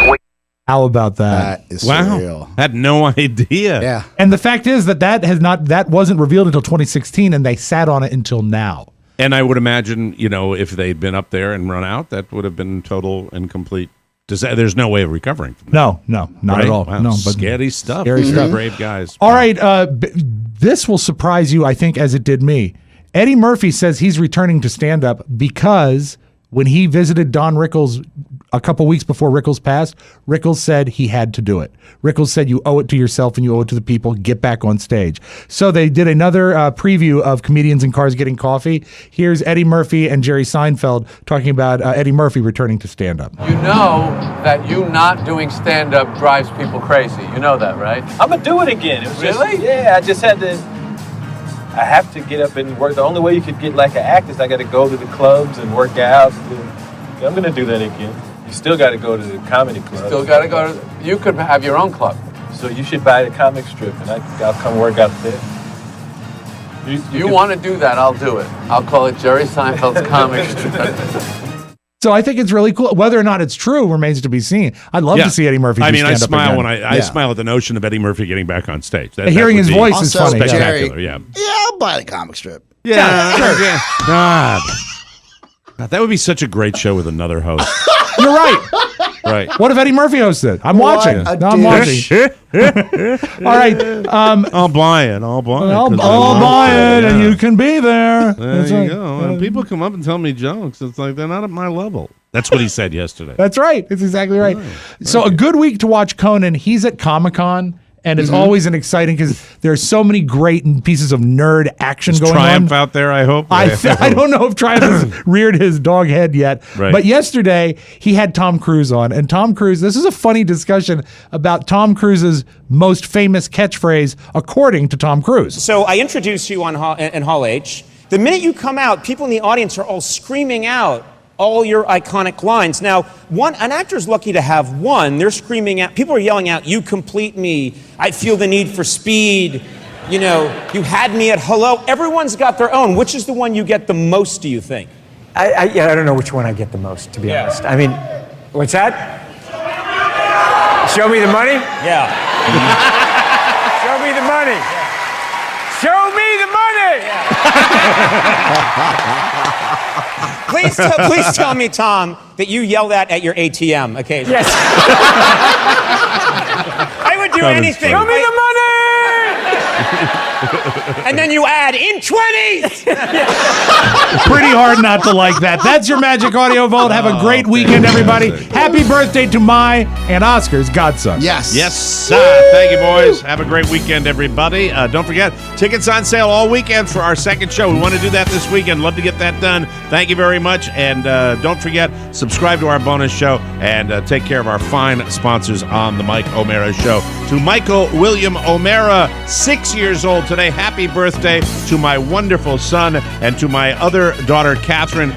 How about that? That is surreal. Had no idea. Yeah. And the fact is that wasn't revealed until 2016, and they sat on it until now. And I would imagine, if they'd been up there and run out, that would have been total and complete. There's no way of recovering from that. No, not right? at all. Wow, no, but scary stuff. Scary stuff. Brave guys. All right, this will surprise you, I think, as it did me. Eddie Murphy says he's returning to stand-up because when he visited Don Rickles a couple weeks before Rickles passed, Rickles said he had to do it. Rickles said you owe it to yourself and you owe it to the people. Get back on stage. So they did another preview of Comedians in Cars Getting Coffee. Here's Eddie Murphy and Jerry Seinfeld talking about Eddie Murphy returning to stand-up. You know that you not doing stand-up drives people crazy. You know that, right? I'm going to do it again. It was Really? I just had to... I have to get up and work. The only way you could get like an act is I got to go to the clubs and work out. I'm going to do that again. You still got to go to the comedy club. Still got to go to... You could have your own club. So you should buy the comic strip and I'll come work out there. You want to do that, I'll do it. I'll call it Jerry Seinfeld's comic strip. So I think it's really cool. Whether or not it's true remains to be seen. I'd love to see Eddie Murphy do stand-up I smile again. when I smile at the notion of Eddie Murphy getting back on stage. Hearing his voice is funny. Spectacular, Yeah, I'll buy the comic strip. Yeah. God, that would be such a great show with another host. You're right. Right. What if Eddie Murphy hosted? I'm watching. No, I'm watching. All right. I'll buy it. I'll buy it, and you can be there. There you go. And people come up and tell me jokes. It's like they're not at my level. That's what he said yesterday. That's right. It's exactly right. So a good week to watch Conan. He's at Comic-Con. And it's always an exciting because there's so many great pieces of nerd action going Triumph on. out there, I hope. I don't know if Triumph has reared his dog head yet. Right. But yesterday, he had Tom Cruise on. And Tom Cruise, this is a funny discussion about Tom Cruise's most famous catchphrase, according to Tom Cruise. So I introduce you in Hall H. The minute you come out, people in the audience are all screaming out all your iconic lines. Now, an actor's lucky to have one. They're screaming out, people are yelling out, "You complete me, I feel the need for speed, you had me at hello." Everyone's got their own. Which is the one you get the most, do you think? I don't know which one I get the most, to be honest. I mean, what's that? Show me the money? Yeah. Show me the money. Show me the money! Please tell me, Tom, that you yell that at your ATM occasionally. Yes. I would do anything. Show me the money! And then you add, in 20s! Pretty hard not to like that. That's your Magic Audio Vault. Have a great weekend, everybody. Happy birthday to my and Oscar's godson. Yes. Thank you, boys. Have a great weekend, everybody. Don't forget, tickets on sale all weekend for our second show. We want to do that this weekend. Love to get that done. Thank you very much. And don't forget, subscribe to our bonus show and take care of our fine sponsors on the Mike O'Mara Show. To Michael William O'Mara, 6 years old today. Happy happy birthday to my wonderful son and to my other daughter, Catherine.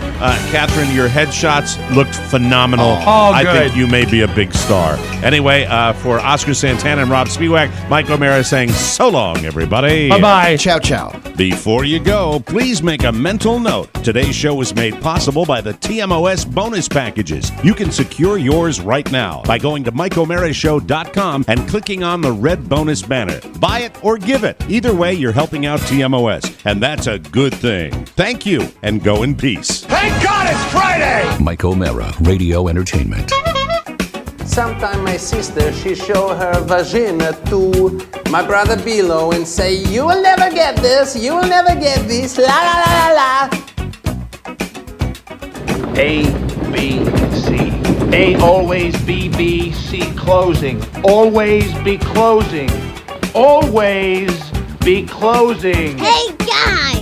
Catherine, your headshots looked phenomenal. Oh, I good. think you may be a big star. Anyway, for Oscar Santana and Rob Spiewak, Mike O'Mara saying so long, everybody. Bye-bye. Ciao, ciao. Before you go, please make a mental note. Today's show was made possible by the TMOS bonus packages. You can secure yours right now by going to MikeO'MaraShow.com and clicking on the red bonus banner. Buy it or give it. Either way, you're helping out TMOS, and that's a good thing. Thank you, and go in peace. Thank God it's Friday! Mike O'Mara, Radio Entertainment. Sometime my sister, she show her vagina to my brother Bilo and say, you will never get this, you will never get this, la la la la la. A, B, C. A, always, B, B, C, closing. Always be closing. Always be closing. Hey guys!